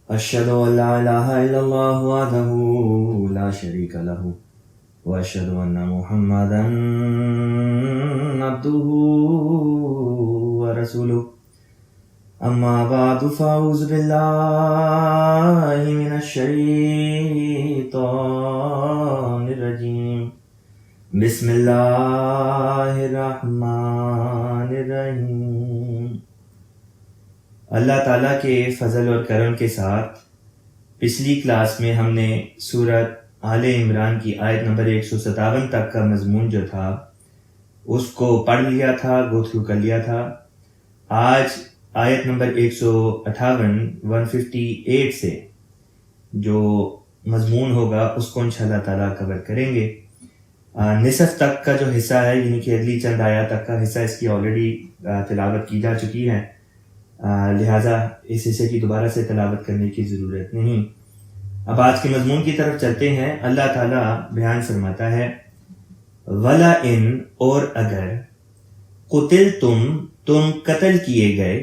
أشهد أن لا إله إلا الله وحده لا شريك له وأشهد أن محمدا عبده ورسوله أما بعد فأعوذ بالله من الشيطان الرجيم بسم اللہ الرحمن الرحیم۔ اللہ تعالیٰ کے فضل اور کرم کے ساتھ پچھلی کلاس میں ہم نے سورۃ آل عمران کی آیت نمبر 157 تک کا مضمون جو تھا اس کو پڑھ لیا تھا، گو تھرو کر لیا تھا۔ آج آیت نمبر 158 سے جو مضمون ہوگا اس کو انشاءاللہ تعالیٰ کور کریں گے۔ نصف تک کا جو حصہ ہے یعنی کہ اگلی چند آیات تک کا حصہ اس کی آلریڈی تلاوت کی جا چکی ہے، لہٰذا اس حصے کی دوبارہ سے تلاوت کرنے کی ضرورت نہیں۔ اب آج کے مضمون کی طرف چلتے ہیں۔ اللہ تعالیٰ بیان فرماتا ہے وَلَا اِن، اور اگر، قتل تم قتل کیے گئے،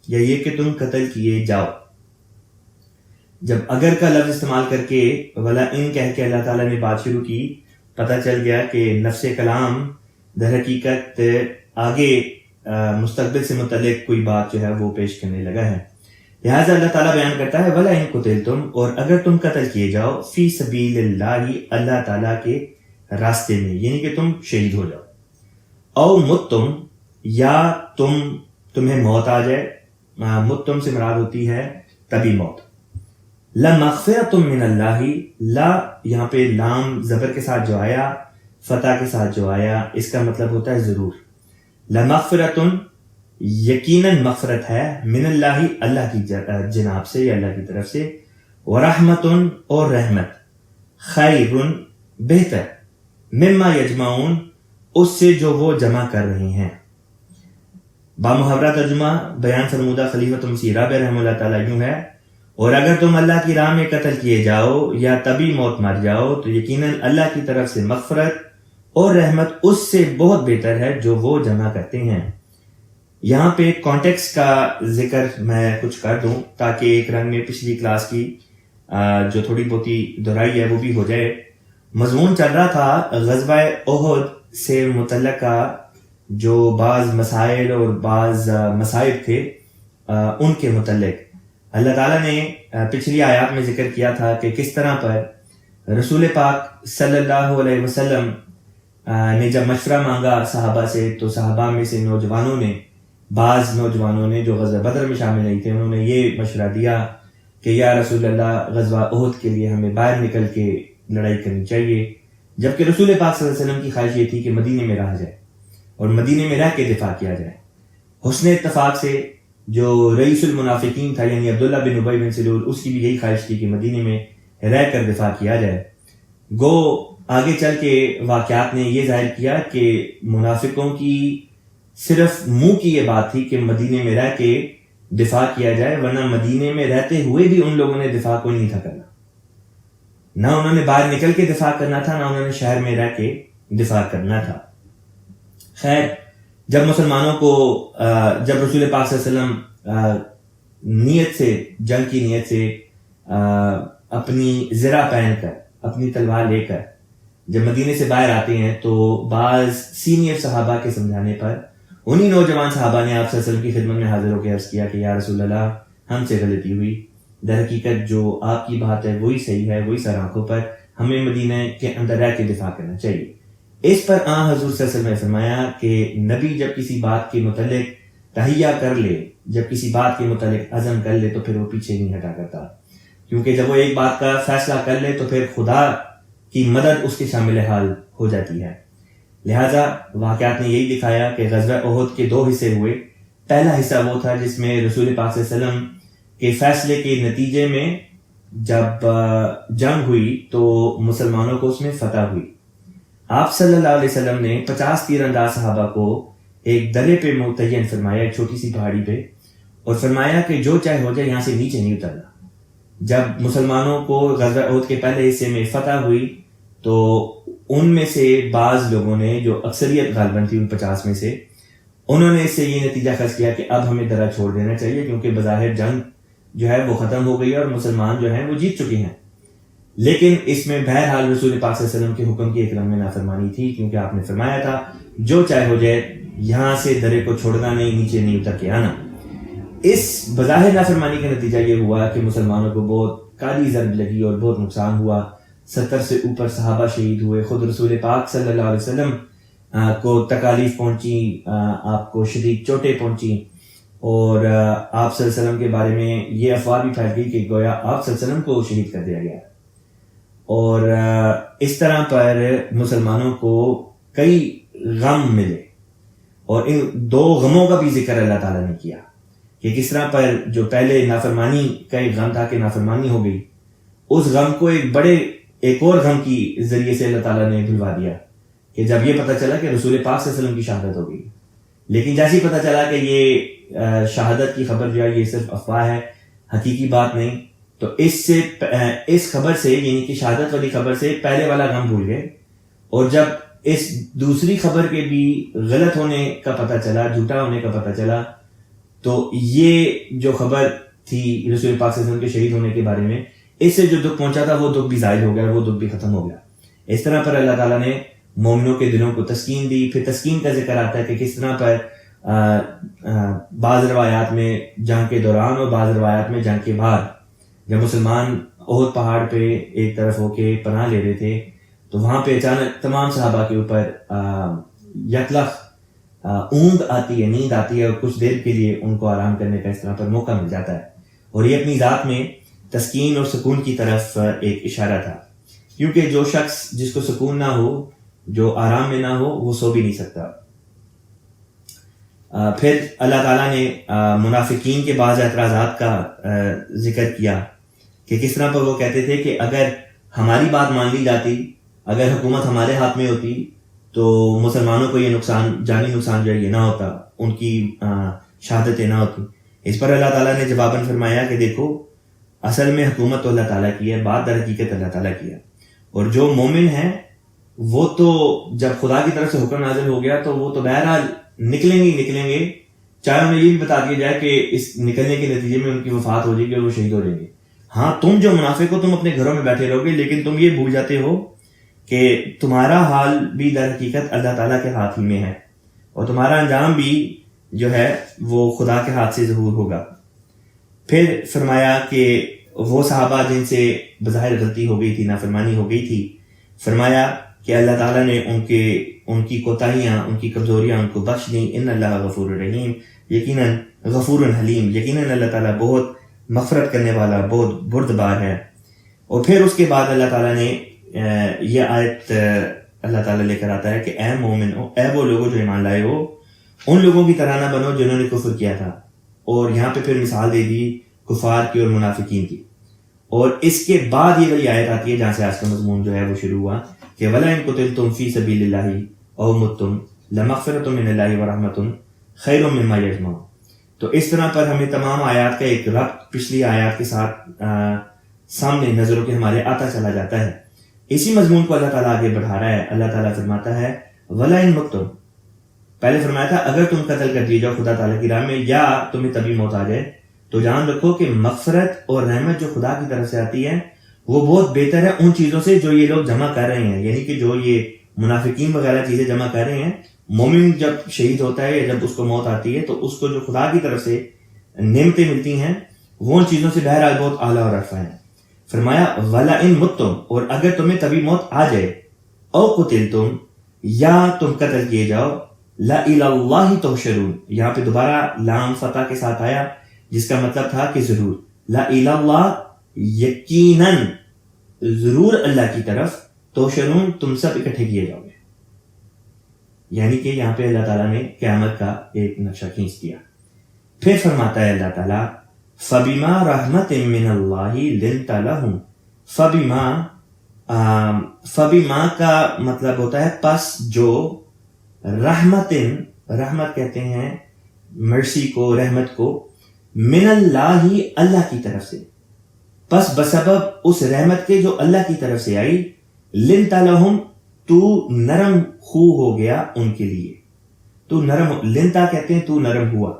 یا یہ کہ تم قتل کیے جاؤ۔ جب اگر کا لفظ استعمال کر کے وَلَا اِن کہہ کے اللہ تعالیٰ نے بات شروع کی، پتہ چل گیا کہ نفس کلام در حقیقت آگے مستقبل سے متعلق کوئی بات جو ہے وہ پیش کرنے لگا ہے۔ لہٰذا اللہ تعالیٰ بیان کرتا ہے وَلَا اِن قُتِلْتُمْ، اور اگر تم قتل کیے جاؤ، فی سبیل اللہ، اللہ تعالیٰ کے راستے میں، یعنی کہ تم شہید ہو جاؤ، او متم، یا تمہیں موت آ جائے۔ متم سے مراد ہوتی ہے طبی موت۔ لَمَغْفِرَةٌ مِّنَ اللَّهِ، لا یہاں پہ لام زبر کے ساتھ جو آیا، فتح کے ساتھ جو آیا، اس کا مطلب ہوتا ہے ضرور۔ لَمَغْفِرَةٌ، یقیناً مغفرت ہے، من اللہ، اللہ کی جناب سے یا اللہ کی طرف سے، وَرَحْمَةٌ، اور رحمت، خَيْرٌ، بہتر، مما یجمعون، اس سے جو وہ جمع کر رہے ہیں۔ بامحاورہ ترجمہ بیان فرمودہ خلیفۃ مسیح رابع رحمہ اللہ تعالیٰ یوں ہے، اور اگر تم اللہ کی راہ میں قتل کیے جاؤ یا طبی موت مر جاؤ تو یقیناً اللہ کی طرف سے مغفرت اور رحمت اس سے بہت بہتر ہے جو وہ جمع کرتے ہیں۔ یہاں پہ کانٹیکسٹ کا ذکر میں کچھ کر دوں تاکہ ایک رنگ میں پچھلی کلاس کی جو تھوڑی بہت دہرائی ہے وہ بھی ہو جائے۔ مضمون چل رہا تھا غزوہ احد سے متعلقہ جو بعض مسائل اور بعض مصائب تھے ان کے متعلق۔ اللہ تعالیٰ نے پچھلی آیات میں ذکر کیا تھا کہ کس طرح پر رسول پاک صلی اللہ علیہ وسلم نے جب مشورہ مانگا صحابہ سے، تو صحابہ میں سے بعض نوجوانوں نے جو غزوہ بدر میں شامل نہیں تھے، انہوں نے یہ مشورہ دیا کہ یا رسول اللہ، غزوہ احد کے لیے ہمیں باہر نکل کے لڑائی کرنی چاہیے، جبکہ رسول پاک صلی اللہ علیہ وسلم کی خواہش یہ تھی کہ مدینے میں رہا جائے اور مدینے میں رہ کے دفاع کیا جائے۔ حسن اتفاق سے جو رئیس المنافقین تھا یعنی عبداللہ بن ابی بن سلول، اس کی بھی یہی خواہش تھی کہ مدینے میں رہ کر دفاع کیا جائے۔ گو آگے چل کے واقعات نے یہ ظاہر کیا کہ منافقوں کی صرف منہ کی یہ بات تھی کہ مدینے میں رہ کے دفاع کیا جائے، ورنہ مدینے میں رہتے ہوئے بھی ان لوگوں نے دفاع کوئی نہیں تھا کرنا، نہ انہوں نے باہر نکل کے دفاع کرنا تھا، نہ انہوں نے شہر میں رہ کے دفاع کرنا تھا۔ خیر، جب مسلمانوں کو جب رسول پاک صلی اللہ علیہ وسلم نیت سے، جنگ کی نیت سے اپنی زرہ پہن کر، اپنی تلوار لے کر جب مدینے سے باہر آتے ہیں، تو بعض سینئر صحابہ کے سمجھانے پر انہی نوجوان صحابہ نے آپ صلی اللہ علیہ وسلم کی خدمت میں حاضر ہو کے عرض کیا کہ یا رسول اللہ، ہم سے غلطی ہوئی، در حقیقت جو آپ کی بات ہے وہی صحیح ہے، وہی سر آنکھوں پر، ہمیں مدینہ کے اندر رہ کے دفاع کرنا چاہیے۔ اس پر حضور صلی اللہ علیہ وسلم نے فرمایا کہ نبی جب کسی بات کے متعلق تہیہ کر لے، جب کسی بات کے متعلق عزم کر لے تو پھر وہ پیچھے نہیں ہٹا کرتا، کیونکہ جب وہ ایک بات کا فیصلہ کر لے تو پھر خدا کی مدد اس کے شامل حال ہو جاتی ہے۔ لہٰذا واقعات نے یہی دکھایا کہ غزوہ احد کے دو حصے ہوئے۔ پہلا حصہ وہ تھا جس میں رسول پاک صلی اللہ علیہ وسلم کے فیصلے کے نتیجے میں جب جنگ ہوئی تو مسلمانوں کو اس میں فتح ہوئی۔ آپ صلی اللہ علیہ وسلم نے 50 تیر انداز صحابہ کو ایک درے پہ متعین فرمایا، ایک چھوٹی سی پہاڑی پہ، اور فرمایا کہ جو چاہے ہو جائے، یہاں سے نیچے نہیں اترنا۔ جب مسلمانوں کو غزوہ احد کے پہلے حصے میں فتح ہوئی تو ان میں سے بعض لوگوں نے، جو اکثریت غالباً تھی ان 50 میں سے، انہوں نے اس سے یہ نتیجہ خاص کیا کہ اب ہمیں درہ چھوڑ دینا چاہیے، کیونکہ بظاہر جنگ جو ہے وہ ختم ہو گئی ہے اور مسلمان جو ہیں وہ جیت چکے ہیں. لیکن اس میں بہرحال رسول پاک صلی اللہ علیہ وسلم کے حکم کی ایک لمحے نافرمانی تھی، کیونکہ آپ نے فرمایا تھا جو چاہے ہو جائے یہاں سے درے کو چھوڑنا نہیں، نیچے نہیں اتر کے آنا. اس بظاہر نافرمانی کا نتیجہ یہ ہوا کہ مسلمانوں کو بہت کالی ضرب لگی اور بہت نقصان ہوا. 70 سے اوپر صحابہ شہید ہوئے. خود رسول پاک صلی اللہ علیہ وسلم کو تکالیف پہنچی، آپ کو شدید چوٹیں پہنچی، اور آپ صلی اللہ علیہ وسلم کے بارے میں یہ افواہ بھی پھیل گئی کہ گویا آپ صلی اللہ علیہ وسلم کو شہید کر دیا گیا. اور اس طرح پر مسلمانوں کو کئی غم ملے، اور ان 2 غموں کا بھی ذکر اللہ تعالیٰ نے کیا کہ کس طرح پر جو پہلے نافرمانی کا ایک غم تھا کہ نافرمانی ہو گئی، اس غم کو ایک اور غم کی ذریعے سے اللہ تعالیٰ نے بھلوا دیا کہ جب یہ پتہ چلا کہ رسول پاک صلی اللہ علیہ وسلم کی شہادت ہو گئی. لیکن جیسے ہی پتہ چلا کہ یہ شہادت کی خبر جو ہے یہ صرف افواہ ہے، حقیقی بات نہیں، تو اس خبر سے یعنی کہ شہادت والی خبر سے پہلے والا غم بھول گئے. اور جب اس دوسری خبر کے بھی غلط ہونے کا پتہ چلا، جھوٹا ہونے کا پتہ چلا، تو یہ جو خبر تھی رسول پاک صلی اللہ علیہ وسلم کے شہید ہونے کے بارے میں، اس سے جو دکھ پہنچا تھا وہ دکھ بھی زائل ہو گیا، وہ دکھ بھی ختم ہو گیا. اس طرح پر اللہ تعالیٰ نے مومنوں کے دلوں کو تسکین دی. پھر تسکین کا ذکر آتا ہے کہ کس طرح پر بعض روایات میں جنگ کے دوران اور بعض روایات میں جنگ کے بعد جب مسلمان احد پہاڑ پہ ایک طرف ہو کے پناہ لے رہے تھے تو وہاں پہ اچانک تمام صحابہ کے اوپر یکلخ اونگ آتی ہے، نیند آتی ہے، اور کچھ دیر کے لیے ان کو آرام کرنے کا اس طرح پر موقع مل جاتا ہے. اور یہ اپنی ذات میں تسکین اور سکون کی طرف ایک اشارہ تھا، کیونکہ جو شخص جس کو سکون نہ ہو، جو آرام میں نہ ہو، وہ سو بھی نہیں سکتا. پھر اللہ تعالیٰ نے منافقین کے بعض اعتراضات کا ذکر کیا کہ کس طرح پر وہ کہتے تھے کہ اگر ہماری بات مان لی جاتی، اگر حکومت ہمارے ہاتھ میں ہوتی تو مسلمانوں کو یہ نقصان، جانی نقصان جو ہے یہ نہ ہوتا، ان کی شہادتیں نہ ہوتی. اس پر اللہ تعالیٰ نے جواباً فرمایا کہ دیکھو اصل میں حکومت تو اللہ تعالیٰ کی ہے، بات در حقیقت اللہ تعالیٰ کی ہے، اور جو مومن ہیں وہ تو جب خدا کی طرف سے حکم نازل ہو گیا تو وہ تو بہرحال نکلیں گے، چاہے انہیں یہ بھی بتا دیا جائے کہ اس نکلنے کے نتیجے میں ان کی وفات ہو جائے گی اور وہ شہید ہو جائیں گے. ہاں تم جو منافق ہو تم اپنے گھروں میں بیٹھے رہو گے، لیکن تم یہ بھول جاتے ہو کہ تمہارا حال بھی در حقیقت اللہ تعالیٰ کے ہاتھ ہی میں ہے، اور تمہارا انجام بھی جو ہے وہ خدا کے ہاتھ سے ظہور ہوگا. پھر فرمایا کہ وہ صحابہ جن سے بظاہر غلطی ہو گئی تھی، نافرمانی ہو گئی تھی، فرمایا کہ اللہ تعالیٰ نے ان کی کوتاہیاں، ان کی کمزوریاں ان کو بخش دیں. ان اللہ غفور رحیم، یقیناً غفور حلیم، یقیناً اللہ تعالیٰ بہت مغفرت کرنے والا، بہت بردبار ہے. اور پھر اس کے بعد اللہ تعالیٰ نے یہ آیت اللہ تعالیٰ لے کر آتا ہے کہ اے مومنو، اے وہ لوگوں جو ایمان لائے ہو، ان لوگوں کی طرح نہ بنو جنہوں نے کفر کیا تھا. اور یہاں پہ پھر مثال دے دی کفار کی اور منافقین کی. اور اس کے بعد یہ وہی آیت آتی ہے جہاں سے آج کا مضمون جو ہے وہ شروع ہوا کہ وَلَا إِن قُتِلْتُمْ فِي سَبِيلِ اللَّهِ أَوْ مُتُّمْ لَمَغْفِرَةٌ مِّنَ اللَّهِ وَرَحْمَةٌ خَيْرٌ مِّمَّا يَجْمَعُونَ. تو اس طرح پر ہمیں تمام آیات کا ایک ربط پچھلی آیات کے ساتھ سامنے نظروں کے ہمارے آتا چلا جاتا ہے. اسی مضمون کو اللہ تعالیٰ آگے بڑھا رہا ہے. اللہ تعالیٰ فرماتا ہے وَلَا إِن مُتُّمْ، پہلے فرمایا تھا اگر تم قتل کر دیے جاؤ خدا تعالیٰ کی راہ میں یا تمہیں تبھی موت آ جائے، تو جان رکھو کہ مغفرت اور رحمت جو خدا کی طرف سے آتی ہے وہ بہت بہتر ہے ان چیزوں سے جو یہ لوگ جمع کر رہے ہیں. یعنی کہ جو یہ منافقین وغیرہ چیزیں جمع کر رہے ہیں، مومن جب شہید ہوتا ہے یا جب اس کو موت آتی ہے تو اس کو جو خدا کی طرف سے نعمتیں ملتی ہیں وہ ان چیزوں سے بہرحال بہت اعلیٰ اور ارفع ہیں. فرمایا وَلَا إِن مُتُّمْ، اور اگر تمہیں تبھی موت آ جائے، او قتلتم، یا تم قتل کیے جاؤ، لَإِلَى اللَّهِ تُحْشَرُونَ، یہاں پہ دوبارہ لام فتح کے ساتھ آیا جس کا مطلب تھا کہ ضرور، لَإِلَى اللَّهِ، یقیناً ضرور اللہ کی طرف، تحشرون، تم سب اکٹھے کیے جاؤ گے. یعنی کہ یہاں پہ اللہ تعالیٰ نے قیامت کا ایک نقشہ کھینچ دیا. پھر فرماتا ہے اللہ تعالیٰ فَبِمَا رَحْمَةٍ مِّنَ اللَّهِ لِنْتَ لَهُمْ. فَبِمَا کا مطلب ہوتا ہے پس جو، رحمت کہتے ہیں مرسی کو، رحمت کو، من اللہ، اللہ کی طرف سے، پس بسبب اس رحمت کے جو اللہ کی طرف سے آئی، لنت لہم، تو نرم خو ہو گیا ان کے لیے. تو نرم، لنتا کہتے ہیں تو نرم ہوا.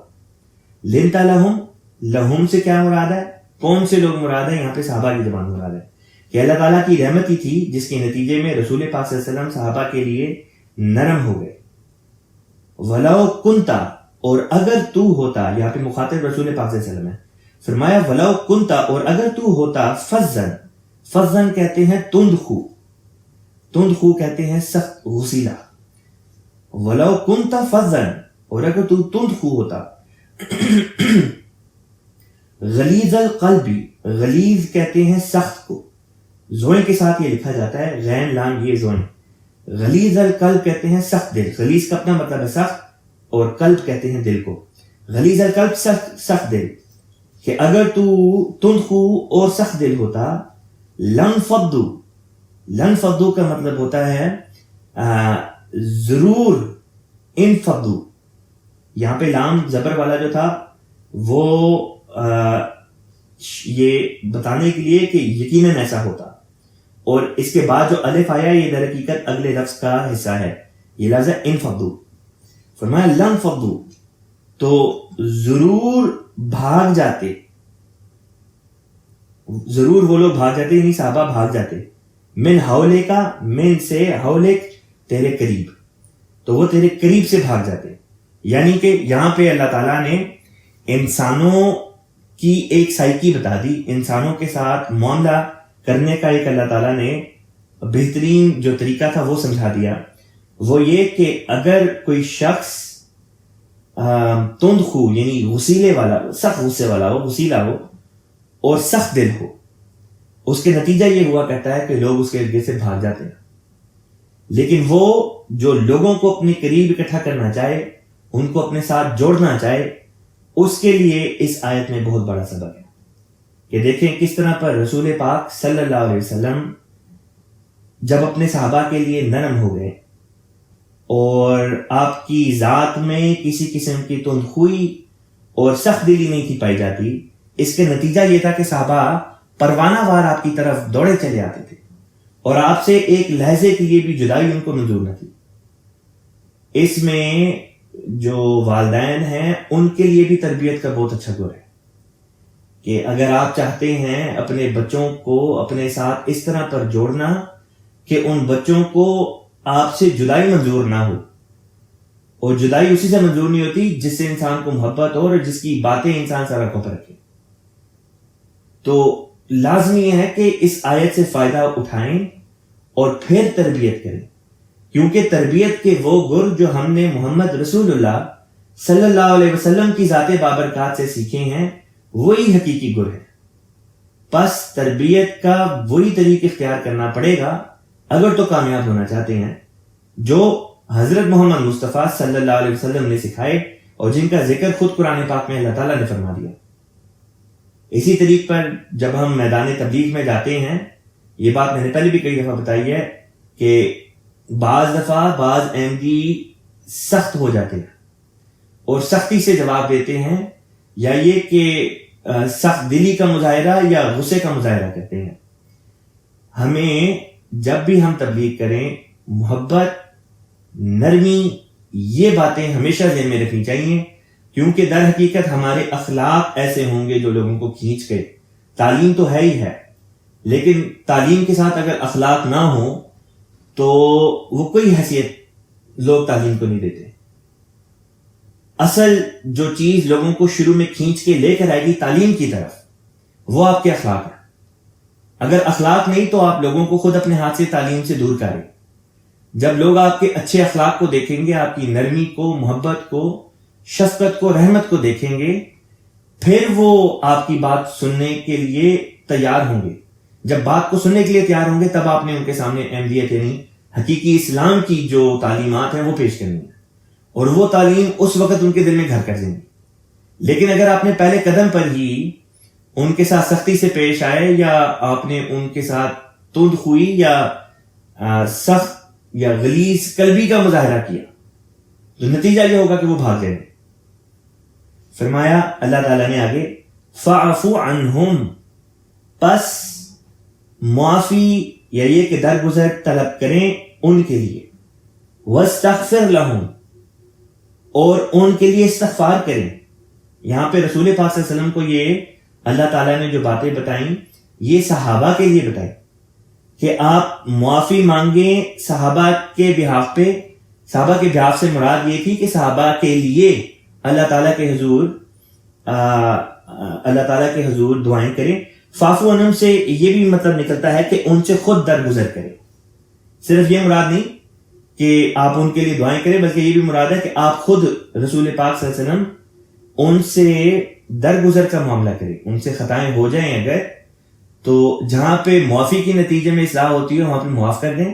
لنت لہم، لہم سے کیا مراد ہے؟ کون سے لوگ مراد ہیں؟ یہاں پہ صحابہ کی زبان مراد ہے کہ اللہ تعالیٰ کی رحمت ہی تھی جس کے نتیجے میں رسول پاک صلی اللہ علیہ وسلم صحابہ کے لیے نرم ہو گئے. وَلَوْ كُنْتَ، اور اگر تو ہوتا، یہاں پہ مخاطب رسول پاک صلی اللہ علیہ وسلم ہے، فرمایا وَلَوْ كُنْتَ، اور اگر تو ہوتا، فَزًّن کہتے ہیں تند خو کہتے ہیں سخت غصیلا. وَلَوْ كُنْتَ فَزًّن، اور اگر تو تند خو ہوتا. غلیظ القلب، غلیظ کہتے ہیں سخت کو، زوئیں کے ساتھ یہ لکھا جاتا ہے، غین لام یہ زوئیں. غلیظ القلب کہتے ہیں سخت دل. غلیظ کا اپنا مطلب ہے سخت، اور قلب کہتے ہیں دل کو. غلیظ القلب سخت دل، کہ اگر تو تندخو اور سخت دل ہوتا. لنفضوا کا مطلب ہوتا ہے ضرور انفضوا. یہاں پہ لام زبر والا جو تھا وہ یہ بتانے کے لیے کہ یقیناً ایسا ہوتا، اور اس کے بعد جو الف آیا یہ در حقیقت اگلے لفظ کا حصہ ہے، یہ لفظ ہے انفضوا. فرمایا لنفضوا، تو ضرور بھاگ جاتے، ضرور وہ لوگ بھاگ جاتے، یعنی صحابہ بھاگ جاتے. من حولکا، من سے حولک تیرے قریب، تو وہ تیرے قریب سے بھاگ جاتے. یعنی کہ یہاں پہ اللہ تعالیٰ نے انسانوں کی ایک سائیکی بتا دی، انسانوں کے ساتھ معاملہ کرنے کا ایک اللہ تعالیٰ نے بہترین جو طریقہ تھا وہ سمجھا دیا. وہ یہ کہ اگر کوئی شخص تند خو یعنی غصیلے والا، سخت غصے والا ہو، غصیلا ہو اور سخت دل ہو، اس کے نتیجہ یہ ہوا کرتا ہے کہ لوگ اس کے ارد گرد سے بھاگ جاتے ہیں. لیکن وہ جو لوگوں کو اپنے قریب اکٹھا کرنا چاہے، ان کو اپنے ساتھ جوڑنا چاہے، اس کے لیے اس آیت میں بہت بڑا سبق ہے کہ دیکھیں کس طرح پر رسول پاک صلی اللہ علیہ وسلم جب اپنے صحابہ کے لیے نرم ہو گئے اور آپ کی ذات میں کسی قسم کی تندخوئی اور سخت دلی نہیں تھی پائی جاتی. اس کے نتیجہ یہ تھا کہ صحابہ پروانہ وار آپ کی طرف دوڑے چلے آتے تھے اور آپ سے ایک لہجے کے لیے بھی جدائی ان کو منظور نہ تھی. اس میں جو والدین ہیں ان کے لیے بھی تربیت کا بہت اچھا دور ہے کہ اگر آپ چاہتے ہیں اپنے بچوں کو اپنے ساتھ اس طرح پر جوڑنا کہ ان بچوں کو آپ سے جدائی منظور نہ ہو، اور جدائی اسی سے منظور نہیں ہوتی جس سے انسان کو محبت ہو اور جس کی باتیں انسان سر آنکھوں پر رکھے. تو لازمی ہے کہ اس آیت سے فائدہ اٹھائیں اور پھر تربیت کریں، کیونکہ تربیت کے وہ گر جو ہم نے محمد رسول اللہ صلی اللہ علیہ وسلم کی ذات بابرکات سے سیکھے ہیں وہی حقیقی گر ہے. پس تربیت کا وہی طریقہ اختیار کرنا پڑے گا اگر تو کامیاب ہونا چاہتے ہیں جو حضرت محمد مصطفیٰ صلی اللہ علیہ وسلم نے سکھائے اور جن کا ذکر خود قرآن پاک میں اللہ تعالیٰ نے فرما دیا. اسی طریق پر جب ہم میدان تبلیغ میں جاتے ہیں، یہ بات میں نے پہلے بھی کئی دفعہ بتائی ہے کہ بعض دفعہ بعض احمدی سخت ہو جاتے ہیں اور سختی سے جواب دیتے ہیں، یا یہ کہ سخت دلی کا مظاہرہ یا غصے کا مظاہرہ کرتے ہیں. ہمیں جب بھی ہم تبلیغ کریں محبت، نرمی، یہ باتیں ہمیشہ ذہن میں رکھنی چاہیے، کیونکہ در حقیقت ہمارے اخلاق ایسے ہوں گے جو لوگوں کو کھینچ کے، تعلیم تو ہے ہی ہے لیکن تعلیم کے ساتھ اگر اخلاق نہ ہو تو وہ کوئی حیثیت لوگ تعلیم کو نہیں دیتے. اصل جو چیز لوگوں کو شروع میں کھینچ کے لے کر آئے گی تعلیم کی طرف، وہ آپ کے اخلاق ہے. اگر اخلاق نہیں تو آپ لوگوں کو خود اپنے ہاتھ سے تعلیم سے دور کریں. جب لوگ آپ کے اچھے اخلاق کو دیکھیں گے، آپ کی نرمی کو، محبت کو، شفقت کو، رحمت کو دیکھیں گے، پھر وہ آپ کی بات سننے کے لیے تیار ہوں گے. جب بات کو سننے کے لیے تیار ہوں گے تب آپ نے ان کے سامنے احمدیت یعنی حقیقی اسلام کی جو تعلیمات ہیں وہ پیش کرنی ہے، اور وہ تعلیم اس وقت ان کے دل میں گھر کر دیں گی. لیکن اگر آپ نے پہلے قدم پر ہی ان کے ساتھ سختی سے پیش آئے، یا آپ نے ان کے ساتھ تند خوئی یا سخت یا غلیظ قلبی کا مظاہرہ کیا، تو نتیجہ یہ ہوگا کہ وہ بھاگ جائیں گے. فرمایا اللہ تعالیٰ نے آگے فَاعْفُ عَنْهُمْ، پس معافی یا یہ کہ درگزر طلب کریں ان کے لیے، وَاسْتَغْفِرْ لَهُمْ، اور ان کے لیے استغفار کریں. یہاں پہ رسول پاک صلی اللہ علیہ وسلم کو یہ اللہ تعالیٰ نے جو باتیں بتائیں یہ صحابہ کے لیے بتائی کہ آپ معافی مانگیں صحابہ کے بہاف پہ. صحابہ کے بہاف سے مراد یہ تھی کہ صحابہ کے لیے اللہ تعالیٰ کے حضور دعائیں کریں. فاعفو عنہم سے یہ بھی مطلب نکلتا ہے کہ ان سے خود درگزر کریں. صرف یہ مراد نہیں کہ آپ ان کے لیے دعائیں کریں، بلکہ یہ بھی مراد ہے کہ آپ خود رسول پاک صلی اللہ علیہ وسلم ان سے درگزر کا معاملہ کریں. ان سے خطائیں ہو جائیں اگر تو جہاں پہ معافی کے نتیجے میں اصلاح ہوتی ہے وہاں پہ معاف کر دیں،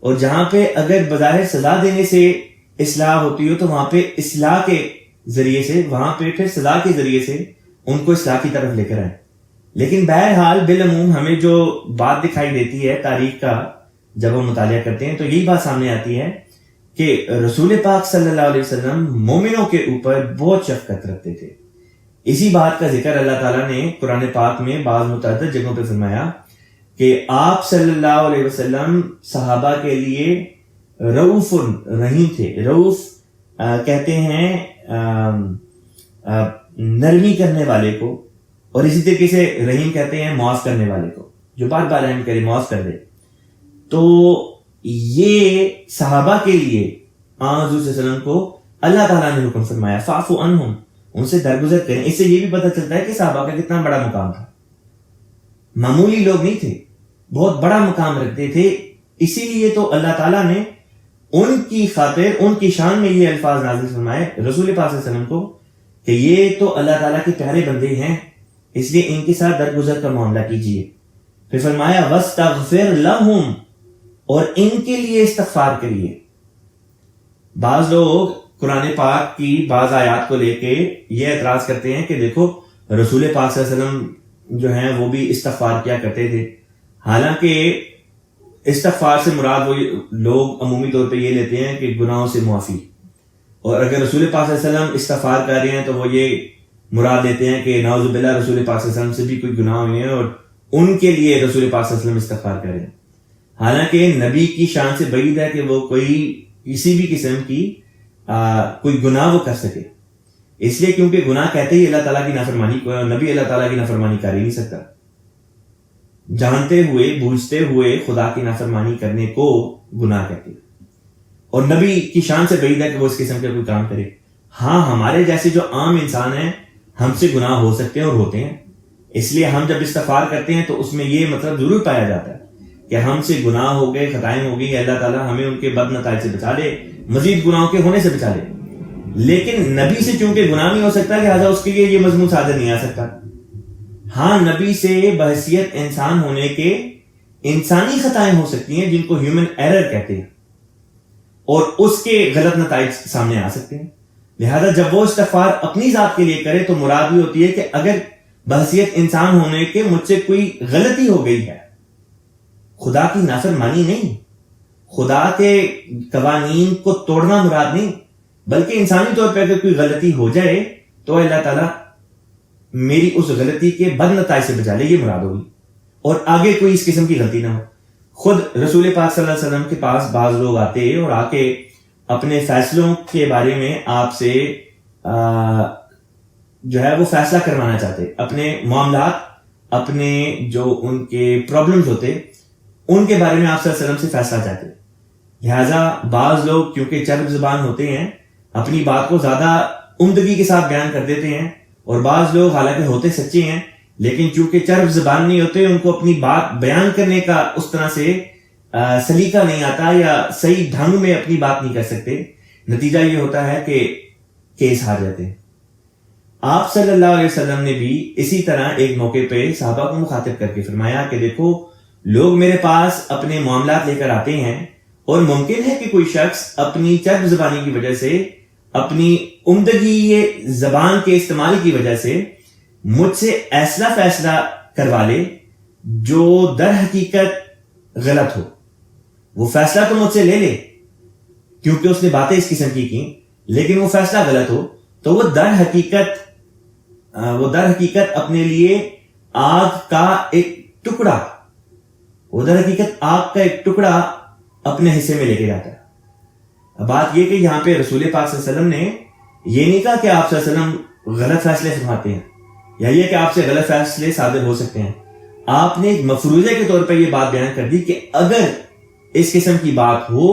اور جہاں پہ اگر بظاہر سزا دینے سے اصلاح ہوتی ہو تو وہاں پہ اصلاح کے ذریعے سے، وہاں پہ پھر سزا کے ذریعے سے ان کو اصلاح کی طرف لے کر آئیں. لیکن بہرحال بالعموم ہمیں جو بات دکھائی دیتی ہے تاریخ کا جب ہم مطالعہ کرتے ہیں تو یہی بات سامنے آتی ہے کہ رسول پاک صلی اللہ علیہ وسلم مومنوں کے اوپر بہت شفقت رکھتے تھے. اسی بات کا ذکر اللہ تعالیٰ نے قرآن پاک میں بعض متعدد جگہوں پہ فرمایا کہ آپ صلی اللہ علیہ وسلم صحابہ کے لیے رؤوف رحیم تھے. رؤوف کہتے ہیں نرمی کرنے والے کو، اور اسی طریقے سے رحیم کہتے ہیں معاف کرنے والے کو، جو بار بار رحم کرے، معاف کر دے. تو یہ صحابہ کے لیے حضور صلی اللہ علیہ وسلم کو اللہ تعالیٰ نے حکم فرمایا فاعفو عنہم، ان سے درگزر کریں. اس سے یہ بھی پتہ چلتا ہے کہ صحابہ کا کتنا بڑا مقام تھا. معمولی لوگ نہیں تھے، بہت بڑا مقام رکھتے تھے. اسی لیے تو اللہ تعالیٰ نے ان کی خاطر ان کی شان میں یہ الفاظ نازل فرمائے رسول پاک صلی اللہ علیہ وسلم کو کہ یہ تو اللہ تعالیٰ کے پیارے بندے ہیں، اس لیے ان کے ساتھ درگزر کا معاملہ کیجیے. پھر فرمایا وَاسْتَغْفِرْ لَهُمْ، اور ان کے لیے استغفار کریے. بعض لوگ قرآن پاک کی بعض آیات کو لے کے یہ اعتراض کرتے ہیں کہ دیکھو رسول پاک صلی اللہ علیہ وسلم جو ہیں وہ بھی استغفار کیا کرتے تھے. حالانکہ استغفار سے مراد وہ لوگ عمومی طور پہ یہ لیتے ہیں کہ گناہوں سے معافی، اور اگر رسول پاک صلی اللہ علیہ وسلم استغفار کر رہے ہیں تو وہ یہ مراد لیتے ہیں کہ نعوذ باللہ رسول پاک صلی اللہ علیہ وسلم سے بھی کوئی گناہ ہوئے ہیں اور ان کے لیے رسول پاک صلی اللہ علیہ وسلم استغفار کر رہے ہیں. حالانکہ نبی کی شان سے بعید ہے کہ وہ کوئی کسی بھی قسم کی کوئی گناہ وہ کر سکے. اس لیے کیونکہ گناہ کہتے ہی اللہ تعالیٰ کی نافرمانی کو، نبی اللہ تعالیٰ کی نافرمانی کر ہی نہیں سکتا. جانتے ہوئے بوجھتے ہوئے خدا کی نافرمانی کرنے کو گناہ کہتے ہیں، اور نبی کی شان سے بعید ہے کہ وہ اس قسم کا کوئی کام کرے. ہاں ہمارے جیسے جو عام انسان ہیں ہم سے گناہ ہو سکتے ہیں اور ہوتے ہیں، اس لیے ہم جب استغفار کرتے ہیں تو اس میں یہ مطلب ضرور پایا جاتا ہے کہ ہم سے گناہ ہو گئے، خطائیں ہو گئی، اللہ تعالیٰ ہمیں ان کے بد نتائج سے بچا لے، مزید گناہوں کے ہونے سے بچا لے. لیکن نبی سے چونکہ گناہ نہیں ہو سکتا لہٰذا اس کے لیے یہ مضمون صادر نہیں آ سکتا. ہاں نبی سے بحیثیت انسان ہونے کے انسانی خطائیں ہو سکتی ہیں جن کو ہیومن ایرر کہتے ہیں، اور اس کے غلط نتائج سامنے آ سکتے ہیں. لہذا جب وہ استغفار اپنی ذات کے لیے کرے تو مراد بھی ہوتی ہے کہ اگر بحیثیت انسان ہونے کے مجھ سے کوئی غلطی ہو گئی ہے، خدا کی نافرمانی نہیں، خدا کے قوانین کو توڑنا مراد نہیں، بلکہ انسانی طور پہ اگر کوئی غلطی ہو جائے تو اللہ تعالیٰ میری اس غلطی کے بد نتائج سے بچا لے، یہ مراد ہوگی، اور آگے کوئی اس قسم کی غلطی نہ ہو. خود رسول پاک صلی اللہ علیہ وسلم کے پاس بعض لوگ آتے اور آ کے اپنے فیصلوں کے بارے میں آپ سے جو ہے وہ فیصلہ کروانا چاہتے، اپنے معاملات، اپنے جو ان کے پرابلمز ہوتے ان کے بارے میں آپ صلی اللہ علیہ وسلم سے فیصلہ چاہتے. لہٰذا بعض لوگ کیونکہ چرب زبان ہوتے ہیں اپنی بات کو زیادہ عمدگی کے ساتھ بیان کر دیتے ہیں، اور بعض لوگ حالانکہ ہوتے سچے ہیں لیکن چونکہ چرب زبان نہیں ہوتے ان کو اپنی بات بیان کرنے کا اس طرح سے سلیقہ نہیں آتا یا صحیح ڈھنگ میں اپنی بات نہیں کر سکتے. نتیجہ یہ ہوتا ہے کہ کیس ہار جاتے ہیں. آپ صلی اللہ علیہ وسلم نے بھی اسی طرح ایک موقع پہ صحابہ کو مخاطب کر کے فرمایا کہ دیکھو لوگ میرے پاس اپنے معاملات لے کر آتے ہیں، اور ممکن ہے کہ کوئی شخص اپنی چرب زبانی کی وجہ سے، اپنی عمدگی زبان کے استعمال کی وجہ سے مجھ سے ایسا فیصلہ کروا لے جو در حقیقت غلط ہو. وہ فیصلہ تو مجھ سے لے لے کیونکہ اس نے باتیں اس قسم کی لیکن وہ فیصلہ غلط ہو تو وہ در حقیقت اپنے لیے آگ کا ایک ٹکڑا، اپنے حصے میں لے کے جاتا ہے. اب بات یہ کہ یہاں پہ رسول پاک صلی اللہ علیہ وسلم نے یہ نہیں کہا کہ آپ صلی اللہ علیہ وسلم غلط فیصلے فرماتے ہیں، یا یہ کہ آپ سے غلط فیصلے صادر ہو سکتے ہیں. آپ نے ایک مفروضے کے طور پر یہ بات بیان کر دی کہ اگر اس قسم کی بات ہو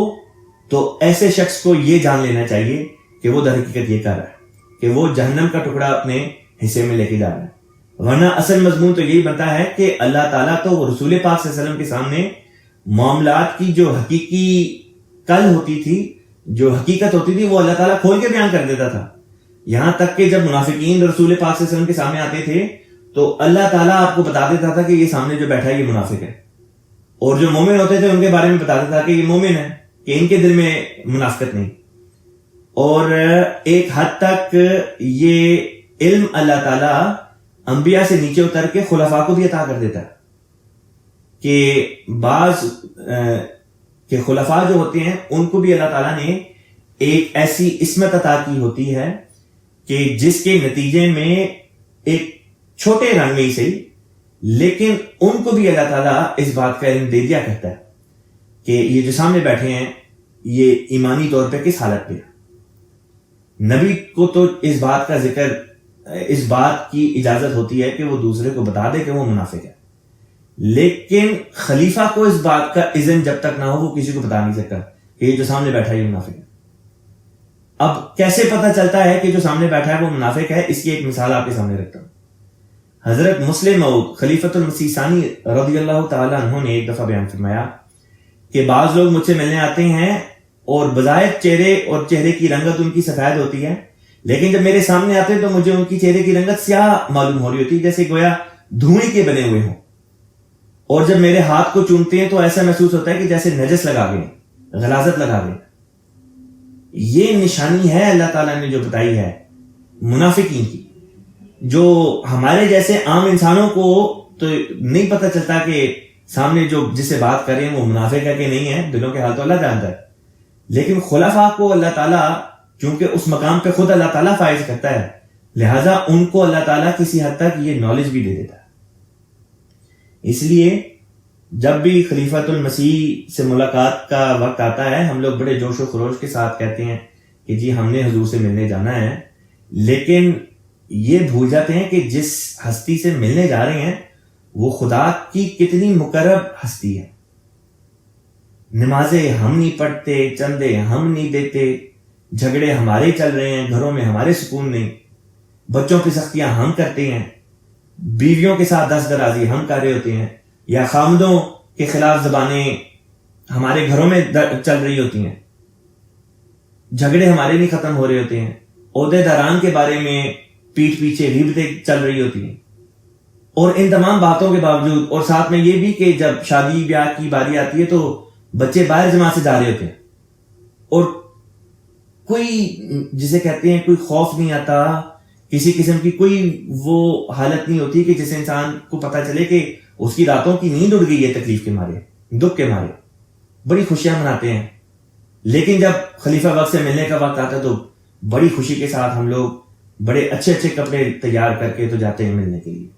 تو ایسے شخص کو یہ جان لینا چاہیے کہ وہ در حقیقت یہ کر رہا ہے کہ وہ جہنم کا ٹکڑا اپنے حصے میں لے کے جا رہا ہے. ورنہ اصل مضمون تو یہی بنتا ہے کہ اللہ تعالیٰ تو رسول پاک صلی اللہ علیہ وسلم کے سامنے معاملات کی جو حقیقی کل ہوتی تھی، جو حقیقت ہوتی تھی، وہ اللہ تعالیٰ کھول کے بیان کر دیتا تھا. یہاں تک کہ جب منافقین رسول پاک صلی اللہ علیہ وسلم کے سامنے آتے تھے تو اللہ تعالیٰ آپ کو بتا دیتا تھا کہ یہ سامنے جو بیٹھا ہے یہ منافق ہے، اور جو مومن ہوتے تھے ان کے بارے میں بتا دیتا تھا کہ یہ مومن ہے، کہ ان کے دل میں منافقت نہیں. اور ایک حد تک یہ علم اللہ تعالیٰ انبیاء سے نیچے اتر کے خلفاء کو بھی عطا کر دیتا ہے کہ بعض کہ خلفاء جو ہوتے ہیں ان کو بھی اللہ تعالیٰ نے ایک ایسی عصمت عطا کی ہوتی ہے کہ جس کے نتیجے میں ایک چھوٹے رنگ میں ہی صحیح، لیکن ان کو بھی اللہ تعالیٰ اس بات کا علم دے دیا کرتا ہے کہ یہ جو سامنے بیٹھے ہیں یہ ایمانی طور پہ کس حالت پہ ہے. نبی کو تو اس بات کا ذکر، اس بات کی اجازت ہوتی ہے کہ وہ دوسرے کو بتا دے کہ وہ منافق ہے، لیکن خلیفہ کو اس بات کا اذن جب تک نہ ہو وہ کسی کو بتا نہیں سکتا کہ یہ جو سامنے بیٹھا ہے یہ منافق ہے. اب کیسے پتہ چلتا ہے کہ جو سامنے بیٹھا ہے وہ منافق ہے؟ اس کی ایک مثال آپ کے سامنے رکھتا ہوں. حضرت مسلم موعود خلیفۃ المسیح ثانی رضی اللہ تعالیٰ عنہ نے ایک دفعہ بیان فرمایا کہ بعض لوگ مجھ سے ملنے آتے ہیں اور بظاہر چہرے اور چہرے کی رنگت ان کی سفید ہوتی ہے، لیکن جب میرے سامنے آتے ہیں تو مجھے ان کی چہرے کی رنگت سیاہ معلوم ہو رہی ہوتی ہے، جیسے گویا دھوئیں کے بنے ہوئے ہوں. اور جب میرے ہاتھ کو چومتے ہیں تو ایسا محسوس ہوتا ہے کہ جیسے نجس لگا گئے، غلاظت لگا گئے. یہ نشانی ہے اللہ تعالیٰ نے جو بتائی ہے منافقین کی، جو ہمارے جیسے عام انسانوں کو تو نہیں پتہ چلتا کہ سامنے جو جس سے بات کر رہے ہیں وہ منافق ہے کہ نہیں ہے، دلوں کے حال تو اللہ جانتا ہے. لیکن خلفاء کو اللہ تعالیٰ چونکہ اس مقام پہ خود اللہ تعالیٰ فائز کرتا ہے، لہٰذا ان کو اللہ تعالیٰ کسی حد تک یہ نالج بھی دے دیتا ہے. اس لیے جب بھی خلیفۃ المسیح سے ملاقات کا وقت آتا ہے ہم لوگ بڑے جوش و خروش کے ساتھ کہتے ہیں کہ جی ہم نے حضور سے ملنے جانا ہے، لیکن یہ بھول جاتے ہیں کہ جس ہستی سے ملنے جا رہے ہیں وہ خدا کی کتنی مقرب ہستی ہے. نمازیں ہم نہیں پڑھتے، چندے ہم نہیں دیتے، جھگڑے ہمارے چل رہے ہیں، گھروں میں ہمارے سکون نہیں، بچوں پہ سختیاں ہم کرتے ہیں، بیویوں کے ساتھ دست درازی ہم کر رہے ہوتے ہیں، یا خامدوں کے خلاف زبانیں ہمارے گھروں میں چل رہی ہوتی ہیں، جھگڑے ہمارے نہیں ختم ہو رہے ہوتے ہیں، عہدے داران کے بارے میں پیٹھ پیچھے غیبتیں چل رہی ہوتی ہیں. اور ان تمام باتوں کے باوجود اور ساتھ میں یہ بھی کہ جب شادی بیاہ کی باری آتی ہے تو بچے باہر جماعت سے جا رہے ہوتے ہیں اور کوئی جسے کہتے ہیں کوئی خوف نہیں آتا، کسی قسم کی کوئی وہ حالت نہیں ہوتی کہ جس انسان کو پتہ چلے کہ اس کی راتوں کی نیند اڑ گئی ہے تکلیف کے مارے، دکھ کے مارے، بڑی خوشیاں مناتے ہیں. لیکن جب خلیفہ وقت سے ملنے کا وقت آتا ہے تو بڑی خوشی کے ساتھ ہم لوگ بڑے اچھے اچھے کپڑے تیار کر کے تو جاتے ہیں ملنے کے لیے.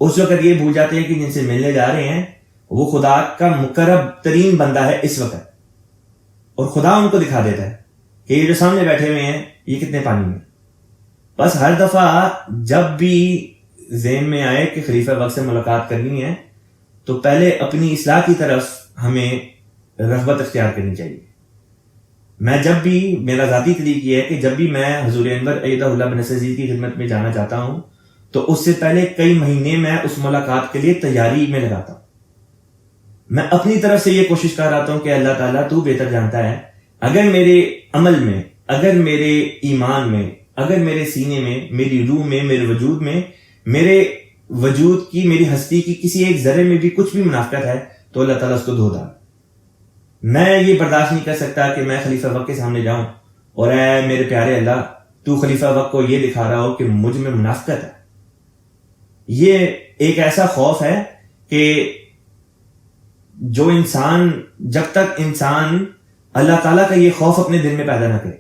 اس وقت یہ بھول جاتے ہیں کہ جن سے ملنے جا رہے ہیں وہ خدا کا مقرب ترین بندہ ہے اس وقت، اور خدا ان کو دکھا دیتا ہے کہ یہ جو سامنے بیٹھے ہوئے ہیں یہ کتنے پانی میں. بس ہر دفعہ جب بھی ذہن میں آئے کہ خلیفہ وقت سے ملاقات کرنی ہے تو پہلے اپنی اصلاح کی طرف ہمیں رغبت اختیار کرنی چاہیے. میں جب بھی، میرا ذاتی طریق یہ ہے کہ جب بھی میں حضور انور ایدہ اللہ بن عزیز کی خدمت میں جانا چاہتا ہوں تو اس سے پہلے کئی مہینے میں اس ملاقات کے لیے تیاری میں لگاتا ہوں. میں اپنی طرف سے یہ کوشش کر رہا ہوں کہ اللہ تعالیٰ تو بہتر جانتا ہے، اگر میرے عمل میں، اگر میرے ایمان میں، اگر میرے سینے میں، میری روح میں، میرے وجود میں، میرے وجود کی، میری ہستی کی کسی ایک ذرے میں بھی کچھ بھی منافقت ہے تو اللہ تعالیٰ اس کو دھو ڈالے. میں یہ برداشت نہیں کر سکتا کہ میں خلیفہ وقت کے سامنے جاؤں اور اے میرے پیارے اللہ تو خلیفہ وقت کو یہ دکھا رہا ہو کہ مجھ میں منافقت ہے. یہ ایک ایسا خوف ہے کہ جو انسان، جب تک انسان اللہ تعالیٰ کا یہ خوف اپنے دل میں پیدا نہ کرے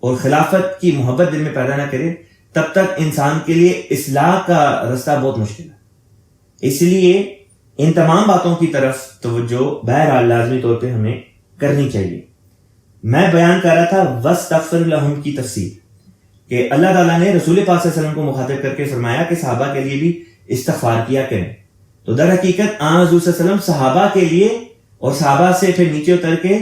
اور خلافت کی محبت دل میں پیدا نہ کرے تب تک انسان کے لیے اصلاح کا رستہ بہت مشکل ہے. اس لیے ان تمام باتوں کی طرف توجہ بہرحال لازمی طور پہ ہمیں کرنی چاہیے. میں بیان کر رہا تھا وَاسْتَغْفِرْ لَهُمْ کی تفسیر کہ اللہ تعالیٰ نے رسول پاک صلی اللہ علیہ وسلم کو مخاطب کر کے فرمایا کہ صحابہ کے لیے بھی استغفار کیا کریں. تو در حقیقت حضور صلی اللہ علیہ وسلم صحابہ کے لیے اور صحابہ سے پھر نیچے اتر کے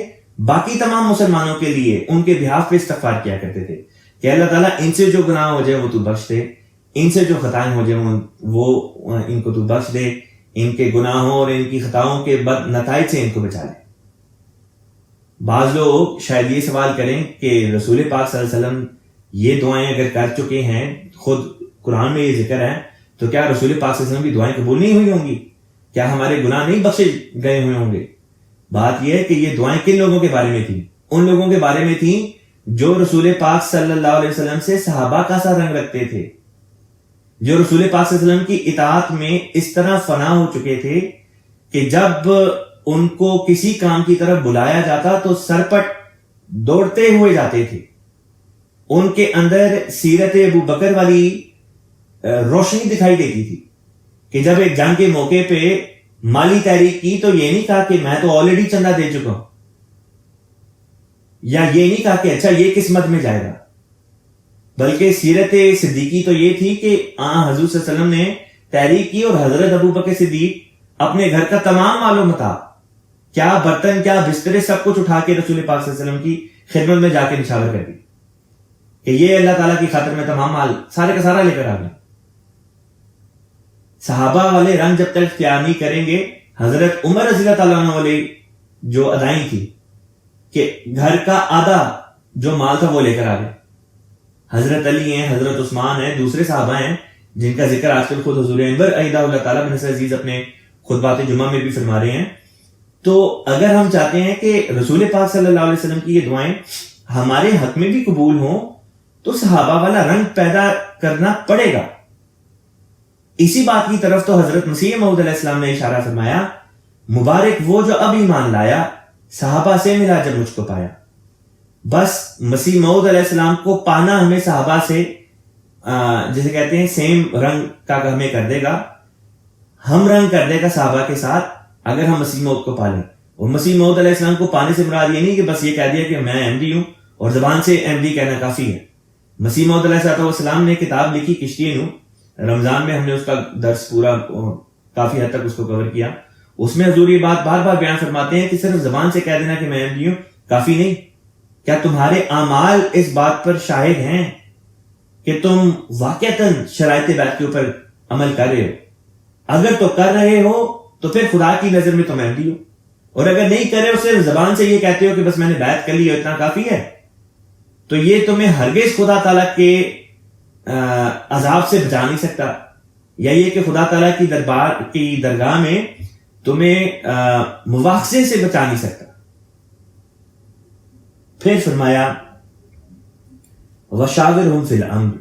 باقی تمام مسلمانوں کے لیے ان کے بہاف پہ استغفار کیا کرتے تھے کہ اللہ تعالیٰ ان سے جو گناہ ہو جائے وہ تو بخش دے، ان سے جو خطائیں ہو جائیں وہ ان کو تو بخش دے، ان کے گناہوں اور ان کی خطاؤں کے بد نتائج سے ان کو بچا لے. بعض لوگ شاید یہ سوال کریں کہ رسول پاک صلی اللہ علیہ وسلم یہ دعائیں اگر کر چکے ہیں، خود قرآن میں یہ ذکر ہے، تو کیا رسول پاک صلی اللہ علیہ وسلم کی دعائیں قبول نہیں ہوئی ہوں گی؟ کیا ہمارے گناہ نہیں بخشے گئے ہوئے ہوں گے؟ بات یہ ہے کہ یہ دعائیں کن لوگوں کے بارے میں تھیں؟ ان لوگوں کے بارے میں تھیں جو رسول پاک صلی اللہ علیہ وسلم سے صحابہ کا سا رنگ رکھتے تھے، جو رسول پاک صلی اللہ علیہ وسلم کی اطاعت میں اس طرح فنا ہو چکے تھے کہ جب ان کو کسی کام کی طرف بلایا جاتا تو سرپٹ دوڑتے ہوئے جاتے تھے. ان کے اندر سیرت ابو بکر والی روشنی دکھائی دیتی تھی کہ جب ایک جنگ کے موقع پہ مالی تحریک کی تو یہ نہیں کہا کہ میں تو آلریڈی چندہ دے چکا ہوں، یا یہ نہیں کہا کہ اچھا یہ قسمت میں جائے گا، بلکہ سیرت صدیقی تو یہ تھی کہ حضور صلی اللہ علیہ وسلم نے تحریک کی اور حضرت ابو بکر صدیق اپنے گھر کا تمام مال و متاع، کیا برتن کیا بسترے، سب کچھ اٹھا کے رسول پاک صلی اللہ علیہ وسلم کی خدمت میں جا کے نشاور کر دی کہ یہ اللہ تعالیٰ کی خاطر میں تمام مال سارے کا سارا لے کر آ گئے. صحابہ والے رنگ جب تک اختیار نہیں کریں گے، حضرت عمر رضی اللہ تعالیٰ عنہ والے جو ادائیں تھی کہ گھر کا آدھا جو مال تھا وہ لے کر آ گئے. حضرت علی ہیں، حضرت عثمان ہیں، دوسرے صحابہ ہیں جن کا ذکر آج کل خود حضور انور ایدہ اللہ تعالیٰ بن نصر عزیز اپنے خطبات جمعہ میں بھی فرما رہے ہیں. تو اگر ہم چاہتے ہیں کہ رسول پاک صلی اللہ علیہ وسلم کی یہ دعائیں ہمارے حق میں بھی قبول ہوں تو صحابہ والا رنگ پیدا کرنا پڑے گا. اسی بات کی طرف تو حضرت مسیح موعود علیہ السلام نے اشارہ فرمایا، مبارک وہ جو اب ایمان لایا، صحابہ سے ملا جب مجھ کو پایا. بس مسیح موعود علیہ السلام کو پانا ہمیں صحابہ سے جسے کہتے ہیں سیم رنگ کا ہمیں کر دے گا، ہم رنگ کر دے گا صحابہ کے ساتھ اگر ہم مسیح موعود کو پالیں. اور مسیح موعود علیہ السلام کو پانے سے مراد یہ نہیں کہ بس یہ کہہ دیا کہ میں احمدی ہوں اور زبان سے احمدی کہنا کافی ہے. مسیح موعود علیہ السلام نے کتاب لکھی کشتی نوح، رمضان میں ہم نے اس کا درس پورا کافی حد تک اس کو کور کیا. اس میں حضور یہ بات بار بار بیان فرماتے ہیں کہ صرف زبان سے کہہ دینا کہ میں احمدی ہوں کافی نہیں. کیا تمہارے اعمال اس بات پر شاہد ہیں کہ تم واقعتاً شرائط بیعت کے اوپر عمل کر رہے ہو؟ اگر تو کر رہے ہو تو پھر خدا کی نظر میں تم احمدی ہو، اور اگر نہیں کر رہے ہو صرف زبان سے یہ کہتے ہو کہ بس میں نے بیعت کر لی ہے اتنا کافی ہے، تو یہ تمہیں ہرگز خدا تعالیٰ کے عذاب سے بچا نہیں سکتا، یا یہ کہ خدا تعالیٰ کی دربار کی درگاہ میں تمہیں مواخذے سے بچا نہیں سکتا. پھر فرمایا وَشَاوِرْهُمْ فِي الْأَمْرِ،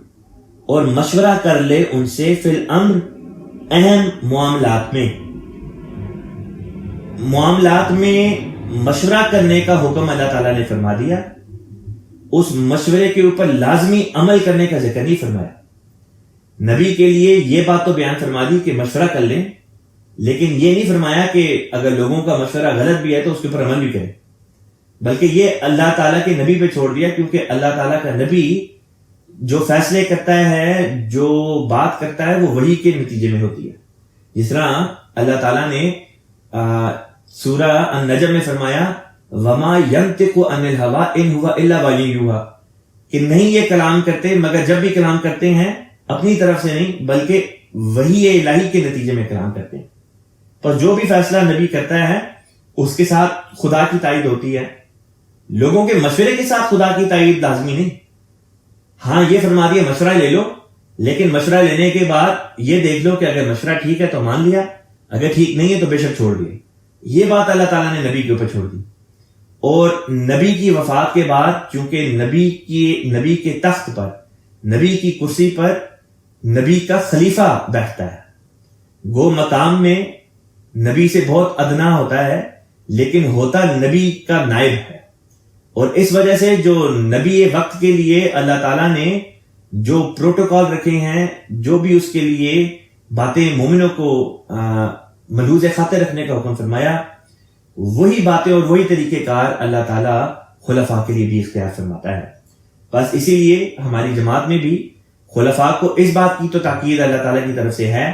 اور مشورہ کر لے ان سے فی الامر، اہم معاملات میں. معاملات میں مشورہ کرنے کا حکم اللہ تعالیٰ نے فرما دیا، اس مشورے کے اوپر لازمی عمل کرنے کا ذکر نہیں فرمایا. نبی کے لیے یہ بات تو بیان فرما دی کہ مشورہ کر لیں، لیکن یہ نہیں فرمایا کہ اگر لوگوں کا مشورہ غلط بھی ہے تو اس کے اوپر عمل بھی کریں، بلکہ یہ اللہ تعالیٰ کے نبی پہ چھوڑ دیا، کیونکہ اللہ تعالیٰ کا نبی جو فیصلے کرتا ہے، جو بات کرتا ہے، وہ وحی کے نتیجے میں ہوتی ہے. جس طرح اللہ تعالیٰ نے سورہ النجم میں فرمایا وَمَا يَنْتِقُ عَنِ الْهَوَىٰ إِنْ هُوَ إِلَّا وَحْيٌ يُوحَىٰ، کہ نہیں یہ کلام کرتے مگر جب بھی کلام کرتے ہیں اپنی طرف سے نہیں بلکہ وحی الہی کے نتیجے میں کلام کرتے ہیں. پر جو بھی فیصلہ نبی کرتا ہے اس کے ساتھ خدا کی تائید ہوتی ہے. لوگوں کے مشورے کے ساتھ خدا کی تائید لازمی نہیں. ہاں یہ فرما دیا مشورہ لے لو، لیکن مشورہ لینے کے بعد یہ دیکھ لو کہ اگر مشورہ ٹھیک ہے تو مان لیا، اگر ٹھیک نہیں ہے تو بے شک چھوڑ دیا. یہ بات اللہ تعالیٰ نے نبی کے اوپر چھوڑ دی. اور نبی کی وفات کے بعد چونکہ نبی کے تخت پر، نبی کی کرسی پر نبی کا خلیفہ بیٹھتا ہے، وہ مقام میں نبی سے بہت ادنا ہوتا ہے لیکن ہوتا نبی کا نائب ہے. اور اس وجہ سے جو نبی وقت کے لیے اللہ تعالیٰ نے جو پروٹوکول رکھے ہیں، جو بھی اس کے لیے باتیں مومنوں کو ملحوظ خاطر رکھنے کا حکم فرمایا، وہی باتیں اور وہی طریقہ کار اللہ تعالیٰ خلفاء کے لیے بھی اختیار فرماتا ہے. بس اسی لیے ہماری جماعت میں بھی خلفاء کو اس بات کی تو تاکید اللہ تعالیٰ کی طرف سے ہے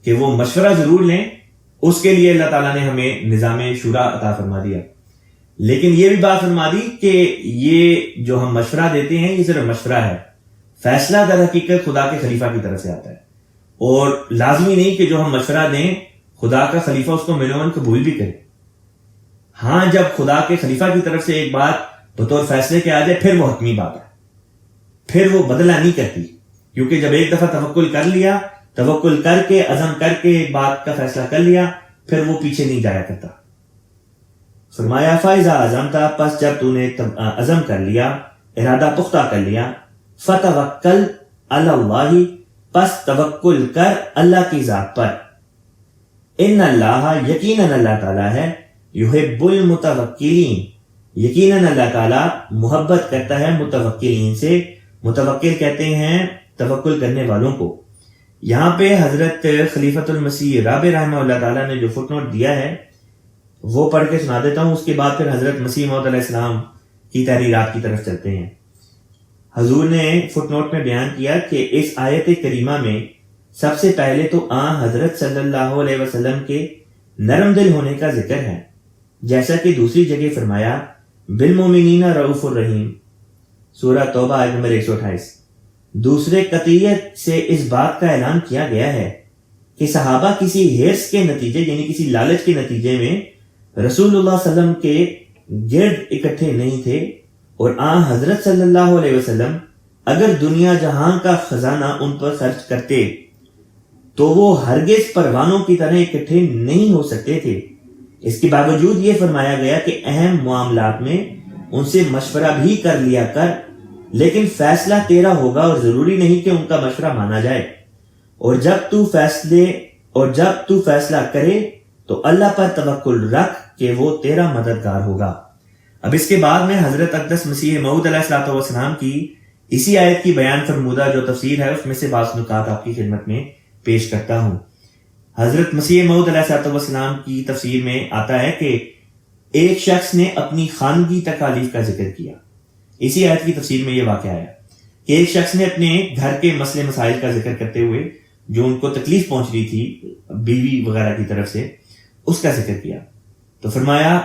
کہ وہ مشورہ ضرور لیں. اس کے لیے اللہ تعالیٰ نے ہمیں نظام شورا عطا فرما دیا. لیکن یہ بھی بات فرما دی کہ یہ جو ہم مشورہ دیتے ہیں یہ صرف مشورہ ہے. فیصلہ در حقیقت خدا کے خلیفہ کی طرف سے آتا ہے, اور لازمی نہیں کہ جو ہم مشورہ دیں خدا کا خلیفہ اس کو منومن قبول بھی کرے. ہاں, جب خدا کے خلیفہ کی طرف سے ایک بات بطور فیصلے کے آ جائے پھر وہ حتمی بات ہے, پھر وہ بدلہ نہیں کرتی. کیونکہ جب ایک دفعہ توکل کر لیا, توکل کر کے عزم کر کے ایک بات کا فیصلہ کر لیا, پھر وہ پیچھے نہیں جایا کرتا. فرمایا فائزہ عزمتا, پس جب تو نے عزم کر لیا, ارادہ پختہ کر لیا, فتوکل علی اللہ, پس توکل کر اللہ کی ذات پر. ان اللہ, یقیناً اللہ تعالیٰ ہے, یحب المتوکلین, یقیناً اللہ تعالیٰ محبت کرتا ہے متوکلین سے. متوکل کہتے ہیں توکل کرنے والوں کو. یہاں پہ حضرت خلیفۃ المسیح رابع رحمہ اللہ تعالیٰ نے جو فٹ نوٹ دیا ہے وہ پڑھ کے سنا دیتا ہوں, اس کے بعد پھر حضرت مسیح موعود علیہ السلام کی تحریرات کی طرف چلتے ہیں. حضور نے فٹ نوٹ میں بیان کیا کہ اس آیت کریمہ میں سب سے پہلے تو حضرت صلی اللہ علیہ وسلم کے نرم دل ہونے کا ذکر ہے, جیسا کہ دوسری جگہ فرمایا بالمومنین رؤوف الرحیم, سورہ توبہ آیت نمبر 128. دوسرے قطعیت سے اس بات کا اعلان کیا گیا ہے کہ صحابہ کسی حرص کے نتیجے یعنی کسی لالچ کے نتیجے میں رسول اللہ صلی اللہ علیہ وسلم کے گرد اکٹھے نہیں تھے, اور حضرت صلی اللہ علیہ وسلم اگر دنیا جہاں کا خزانہ ان پر خرچ کرتے تو وہ ہرگز پروانوں کی طرح اکٹھے نہیں ہو سکتے تھے. اس کے باوجود یہ فرمایا گیا کہ اہم معاملات میں ان سے مشورہ بھی کر لیا کر, لیکن فیصلہ تیرا ہوگا اور ضروری نہیں کہ ان کا مشورہ مانا جائے. اور جب تو فیصلہ کرے تو اللہ پر توکل رکھ کہ وہ تیرا مددگار ہوگا. اب اس کے بعد میں حضرت اقدس مسیح موعود علیہ الصلوۃ والسلام کی اسی آیت کی بیان فرمودہ جو تفسیر ہے اس میں سے بعض نکات آپ کی خدمت میں پیش کرتا ہوں. حضرت مسیح موعود علیہ الصلوۃ والسلام کی تفسیر میں آتا ہے کہ ایک شخص نے اپنی خانگی تکالیف کا ذکر کیا. اسی آیت کی تفسیر میں یہ واقعہ آیا کہ ایک شخص نے اپنے گھر کے مسئلے مسائل کا ذکر کرتے ہوئے جو ان کو تکلیف پہنچ رہی تھی بیوی وغیرہ کی طرف سے, اس کا ذکر کیا. تو فرمایا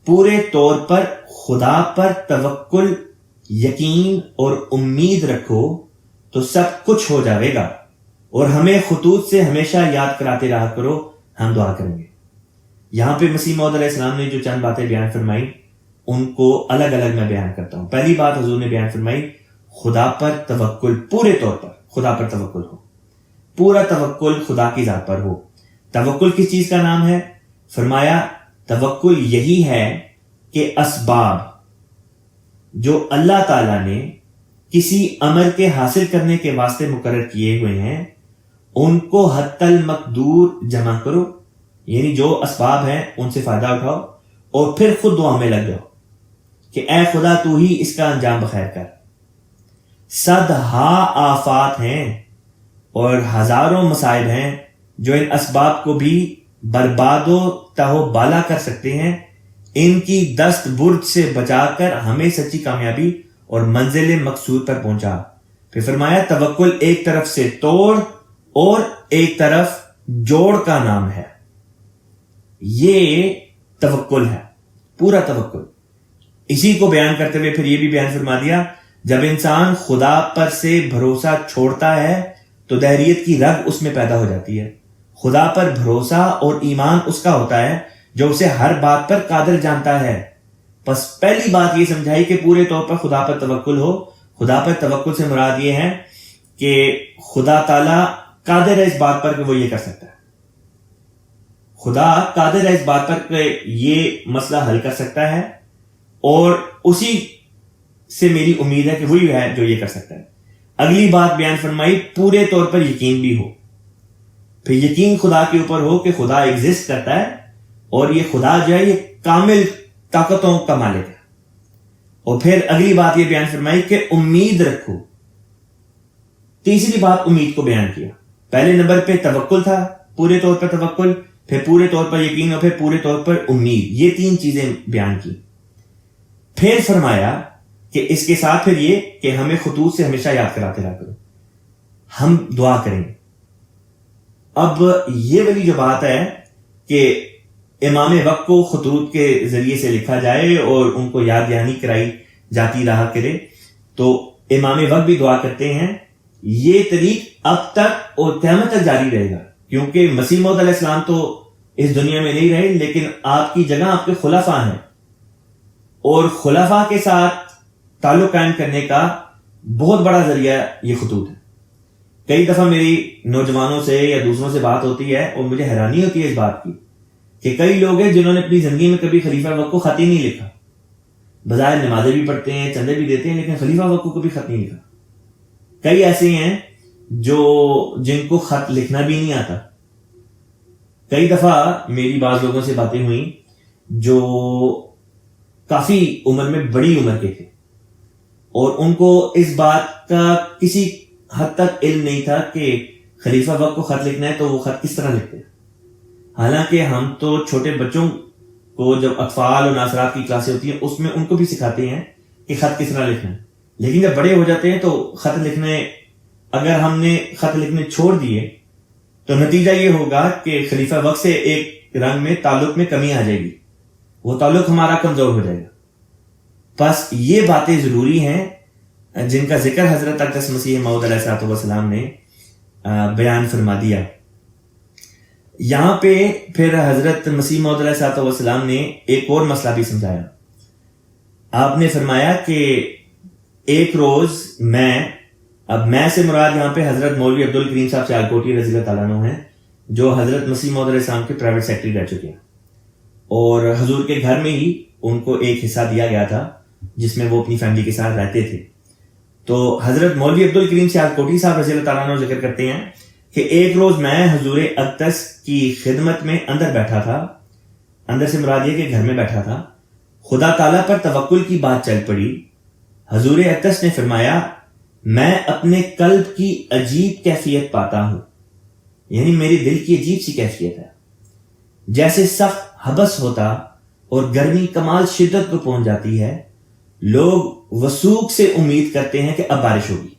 پورے طور پر خدا پر توکل, یقین اور امید رکھو تو سب کچھ ہو جاوے گا, اور ہمیں خطوط سے ہمیشہ یاد کراتے رہا کرو, ہم دعا کریں گے. یہاں پہ مسیح موعود علیہ السلام نے جو چند باتیں بیان فرمائی ان کو الگ الگ میں بیان کرتا ہوں. پہلی بات حضور نے بیان فرمائی خدا پر توکل, پورے طور پر خدا پر توکل ہو, پورا توکل خدا کی ذات پر ہو. توکل کس چیز کا نام ہے؟ فرمایا توکل یہی ہے کہ اسباب جو اللہ تعالیٰ نے کسی عمل کے حاصل کرنے کے واسطے مقرر کیے ہوئے ہیں ان کو حتی المقدور جمع کرو, یعنی جو اسباب ہیں ان سے فائدہ اٹھاؤ, اور پھر خود دعا میں لگ جاؤ کہ اے خدا تو ہی اس کا انجام بخیر کر. صدہا آفات ہیں اور ہزاروں مصائب ہیں جو ان اسباب کو بھی برباد و تہو بالا کر سکتے ہیں. ان کی دست برد سے بچا کر ہمیں سچی کامیابی اور منزل مقصود پر پہنچا. پھر فرمایا توکل ایک طرف سے توڑ اور ایک طرف جوڑ کا نام ہے. یہ توکل ہے, پورا توکل. اسی کو بیان کرتے ہوئے پھر یہ بھی بیان فرما دیا جب انسان خدا پر سے بھروسہ چھوڑتا ہے تو دہریت کی رگ اس میں پیدا ہو جاتی ہے. خدا پر بھروسہ اور ایمان اس کا ہوتا ہے جو اسے ہر بات پر قادر جانتا ہے. پس پہلی بات یہ سمجھائی کہ پورے طور پر خدا پر توکل ہو. خدا پر توکل سے مراد یہ ہے کہ خدا تعالیٰ قادر ہے اس بات پر کہ وہ یہ کر سکتا ہے. خدا قادر ہے اس بات پر کہ یہ مسئلہ حل کر سکتا ہے, اور اسی سے میری امید ہے کہ وہی ہے جو یہ کر سکتا ہے. اگلی بات بیان فرمائی پورے طور پر یقین بھی ہو. پھر یقین خدا کے اوپر ہو کہ خدا ایگزسٹ کرتا ہے اور یہ خدا جو ہے یہ کامل طاقتوں کا مالک ہے. اور پھر اگلی بات یہ بیان فرمائی کہ امید رکھو. تیسری بات امید کو بیان کیا. پہلے نمبر پہ توکل تھا, پورے طور پر توکل, پھر پورے طور پر یقین, اور پھر پورے طور پر امید. یہ تین چیزیں بیان کی. پھر فرمایا کہ اس کے ساتھ پھر یہ کہ ہمیں خطوط سے ہمیشہ یاد کراتے رہا کرو، ہم دعا کریں گے۔ اب یہ والی جو بات ہے کہ امام وقت کو خطوط کے ذریعے سے لکھا جائے اور ان کو یاد دہانی کرائی جاتی رہا کرے، تو امام وقت بھی دعا کرتے ہیں۔ یہ طریق اب تک اور قیامت تک جاری رہے گا، کیونکہ مسیح موعود علیہ السلام تو اس دنیا میں نہیں رہے، لیکن آپ کی جگہ آپ کے خلفاء ہیں، اور خلفاء کے ساتھ تعلق قائم کرنے کا بہت بڑا ذریعہ یہ خطوط ہے۔ کئی دفعہ میری نوجوانوں سے یا دوسروں سے بات ہوتی ہے اور مجھے حیرانی ہوتی ہے اس بات کی کہ کئی لوگ ہیں جنہوں نے اپنی زندگی میں کبھی خلیفہ وقت کو خط ہی نہیں لکھا، بظاہر نمازیں بھی پڑھتے ہیں، چندے بھی دیتے ہیں، لیکن خلیفہ وقت کو کبھی خط نہیں لکھا۔ کئی ایسے ہیں جن کو خط لکھنا بھی نہیں آتا۔ کئی دفعہ میری بعض لوگوں سے باتیں ہوئیں جو کافی عمر میں بڑی عمر کے تھے، اور ان کو اس بات کا کسی حد تک علم نہیں تھا کہ خلیفہ وقت کو خط لکھنا ہے تو وہ خط کس طرح لکھتے ہیں۔ حالانکہ ہم تو چھوٹے بچوں کو جب اطفال اور ناصرات کی کلاسیں ہوتی ہیں اس میں ان کو بھی سکھاتے ہیں کہ خط کس طرح لکھنا ہے، لیکن جب بڑے ہو جاتے ہیں تو خط لکھنے، اگر ہم نے خط لکھنے چھوڑ دیے تو نتیجہ یہ ہوگا کہ خلیفہ وقت سے ایک رنگ میں تعلق میں کمی آ جائے گی، وہ تعلق ہمارا کمزور ہو جائے گا۔ بس یہ باتیں ضروری ہیں جن کا ذکر حضرت اقدس مسیح موعود علیہ الصلوۃ والسلام نے بیان فرما دیا۔ یہاں پہ پھر حضرت مسیح موعود علیہ الصلوۃ والسلام نے ایک اور مسئلہ بھی سمجھایا۔ آپ نے فرمایا کہ ایک روز اب میں سے مراد یہاں پہ حضرت مولوی عبد الکریم صاحب سیالکوٹی رضی اللہ تعالیٰ عنہ ہیں، جو حضرت مسیح موعود علیہ السلام کے پرائیویٹ سیکرٹری رہ چکے ہیں، اور حضور کے گھر میں ہی ان کو ایک حصہ دیا گیا تھا جس میں وہ اپنی فیملی کے ساتھ رہتے تھے۔ تو حضرت مولوی عبد الکریم سیالکوٹی صاحب رضی اللہ تعالیٰ عنہ ذکر کرتے ہیں کہ ایک روز میں حضور اقدس کی خدمت میں اندر بیٹھا تھا، اندر سے مراد یہ کہ گھر میں بیٹھا تھا، خدا تعالیٰ پر توکل کی بات چل پڑی۔ حضور اقدس نے فرمایا، میں اپنے قلب کی عجیب کیفیت پاتا ہوں، یعنی میرے دل کی عجیب سی کیفیت ہے، جیسے سخت حبس ہوتا اور گرمی کمال شدت کو پہنچ جاتی ہے، لوگ وثوق سے امید کرتے ہیں کہ اب بارش ہوگی۔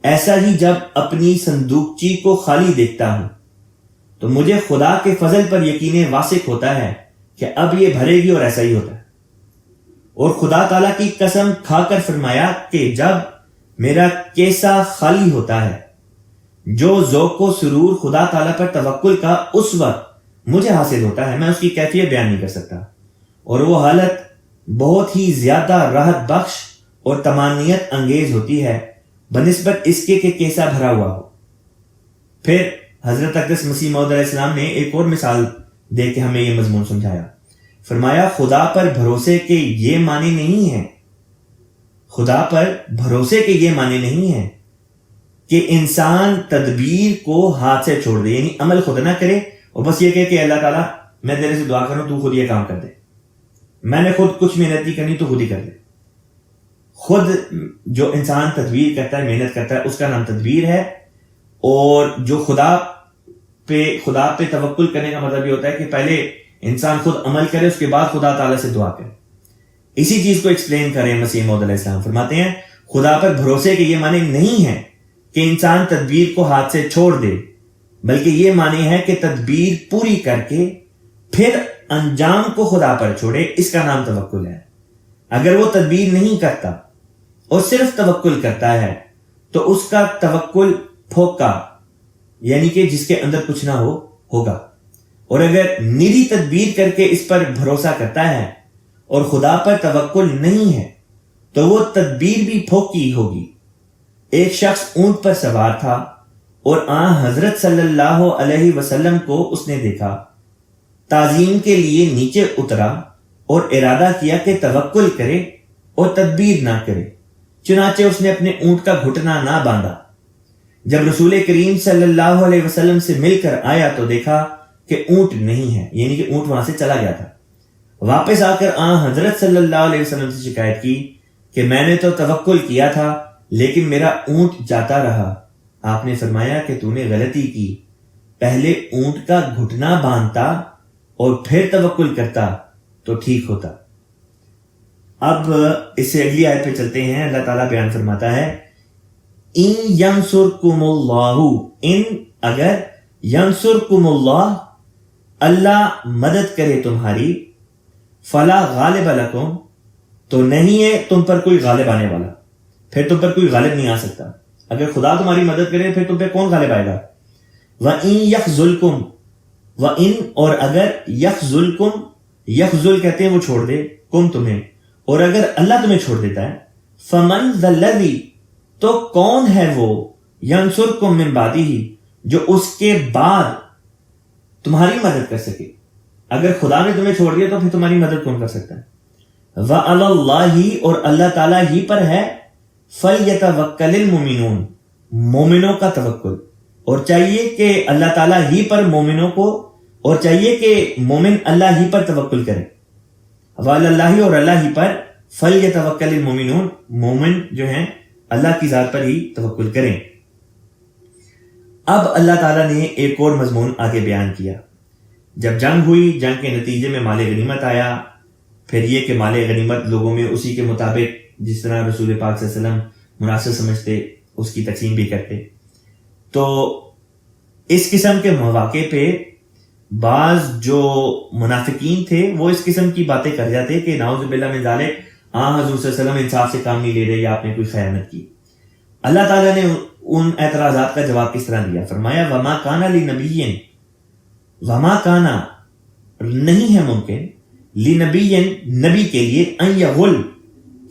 ایسا ہی جب اپنی صندوقچی کو خالی دیکھتا ہوں تو مجھے خدا کے فضل پر یقین واثق ہوتا ہے کہ اب یہ بھرے گی، اور ایسا ہی ہوتا ہے۔ اور خدا تعالیٰ کی قسم کھا کر فرمایا کہ جب میرا کیسا خالی ہوتا ہے، جو ذوق و سرور خدا تعالیٰ پر توکل کا اس وقت مجھے حاصل ہوتا ہے، میں اس کی کیفیت بیان نہیں کر سکتا، اور وہ حالت بہت ہی زیادہ راحت بخش اور طمانینت انگیز ہوتی ہے بنسبت اس کے کہ کیسا بھرا ہوا ہو۔ پھر حضرت اقدس مسیح موعود علیہ السلام نے ایک اور مثال دے کے ہمیں یہ مضمون سمجھایا۔ فرمایا، خدا پر بھروسے کے یہ معنی نہیں ہے، خدا پر بھروسے کے یہ معنی نہیں ہے کہ انسان تدبیر کو ہاتھ سے چھوڑ دے، یعنی عمل خود نہ کرے اور بس یہ کہ اللہ تعالیٰ میں تیرے سے دعا کروں تو خود یہ کام کر دے، میں نے خود کچھ محنت نہیں کرنی تو خود ہی کر دے۔ خود جو انسان تدبیر کرتا ہے، محنت کرتا ہے، اس کا نام تدبیر ہے، اور جو خدا پہ توکل کرنے کا مطلب یہ ہوتا ہے کہ پہلے انسان خود عمل کرے، اس کے بعد خدا تعالیٰ سے دعا کرے۔ اسی چیز کو ایکسپلین کریں مسیح موعود علیہ السلام، فرماتے ہیں خدا پر بھروسے کے یہ معنی نہیں ہے کہ انسان تدبیر کو ہاتھ سے چھوڑ دے، بلکہ یہ معنی ہے کہ تدبیر پوری کر کے پھر انجام کو خدا پر چھوڑے، اس کا نام توکل ہے۔ اگر وہ تدبیر نہیں کرتا اور صرف توکل کرتا ہے تو اس کا توکل پھوکا، یعنی کہ جس کے اندر کچھ نہ ہوگا، اور اگر نیری تدبیر کر کے اس پر بھروسہ کرتا ہے اور خدا پر توکل نہیں ہے تو وہ تدبیر بھی پھوکی ہوگی۔ ایک شخص اونٹ پر سوار تھا اور حضرت صلی اللہ علیہ وسلم کو اس نے دیکھا، تعظیم کے لیے نیچے اترا اور ارادہ کیا کہ توکل کرے اور تدبیر نہ کرے، چنانچہ اس نے اپنے اونٹ کا گھٹنا نہ باندھا۔ جب رسول کریم صلی اللہ علیہ وسلم سے مل کر آیا تو دیکھا کہ اونٹ نہیں ہے، یعنی کہ اونٹ وہاں سے چلا گیا تھا۔ واپس آ کر حضرت صلی اللہ علیہ وسلم سے شکایت کی کہ میں نے تو توکل کیا تھا لیکن میرا اونٹ جاتا رہا۔ آپ نے فرمایا کہ تو نے غلطی کی، پہلے اونٹ کا گھٹنا باندھتا اور پھر توکل کرتا تو ٹھیک ہوتا۔ اب اس سے اگلی آیت پہ چلتے ہیں. اللہ تعالیٰ بیان فرماتا ہے ان ینصرکم اللہ، ان اگر ینصرکم اللہ اللہ مدد کرے تمہاری، فلا غالب لکم تو نہیں ہے تم پر کوئی غالب آنے والا، پھر تم پر کوئی غالب نہیں آ سکتا. اگر خدا تمہاری مدد کرے پھر تم پہ کون غالب آئے گا؟ وَإِن يَخْذُلْكُمْ، وَإِن اور اگر يَخْذُلْكُمْ، يَخْذُل کہتے ہیں وہ چھوڑ دے کم تمہیں، اور اگر اللہ تمہیں چھوڑ دیتا ہے فَمَنْ ذَا الَّذِي تو کون ہے وہ يَنْصُرْكُمْ مِنْ بَعْدِهِ جو اس کے بعد تمہاری مدد کر سکے. اگر خدا نے تمہیں چھوڑ دیا تو پھر تمہاری مدد کون کر سکتا ہے؟ وَعَلَى اللَّهِ اور اللہ تعالیٰ ہی پر ہے فَلْيَتَوَكَّلِ الْمُؤْمِنُونَ مومنوں کا توکل، اور چاہیے کہ اللہ تعالیٰ ہی پر مومنوں کو، اور چاہیے کہ مومن اللہ ہی پر توکل کرے. وَعَلَى اللَّهِ اور اللہ ہی پر فَلْيَتَوَكَّلِ الْمُؤْمِنُونَ مومن جو ہیں اللہ کی ذات پر ہی توکل کریں. اب اللہ تعالیٰ نے ایک اور مضمون آگے بیان کیا. جب جنگ ہوئی، جنگ کے نتیجے میں مال غنیمت آیا، پھر یہ کہ مال غنیمت لوگوں میں اسی کے مطابق جس طرح رسول پاک صلی اللہ علیہ وسلم مناسب سمجھتے اس کی تقسیم بھی کرتے. تو اس قسم کے مواقع پہ بعض جو منافقین تھے وہ اس قسم کی باتیں کر جاتے کہ نعوذ باللہ من ذالک، حضور صلی اللہ علیہ وسلم انصاف سے کام نہیں لے رہے یا آپ نے کوئی خیانت کی. اللہ تعالیٰ نے ان اعتراضات کا جواب کس طرح دیا؟ فرمایا وما کانا لنبی، وما کانا نہیں ہے ممکن، لنبی نبی کے لیے، ان یغل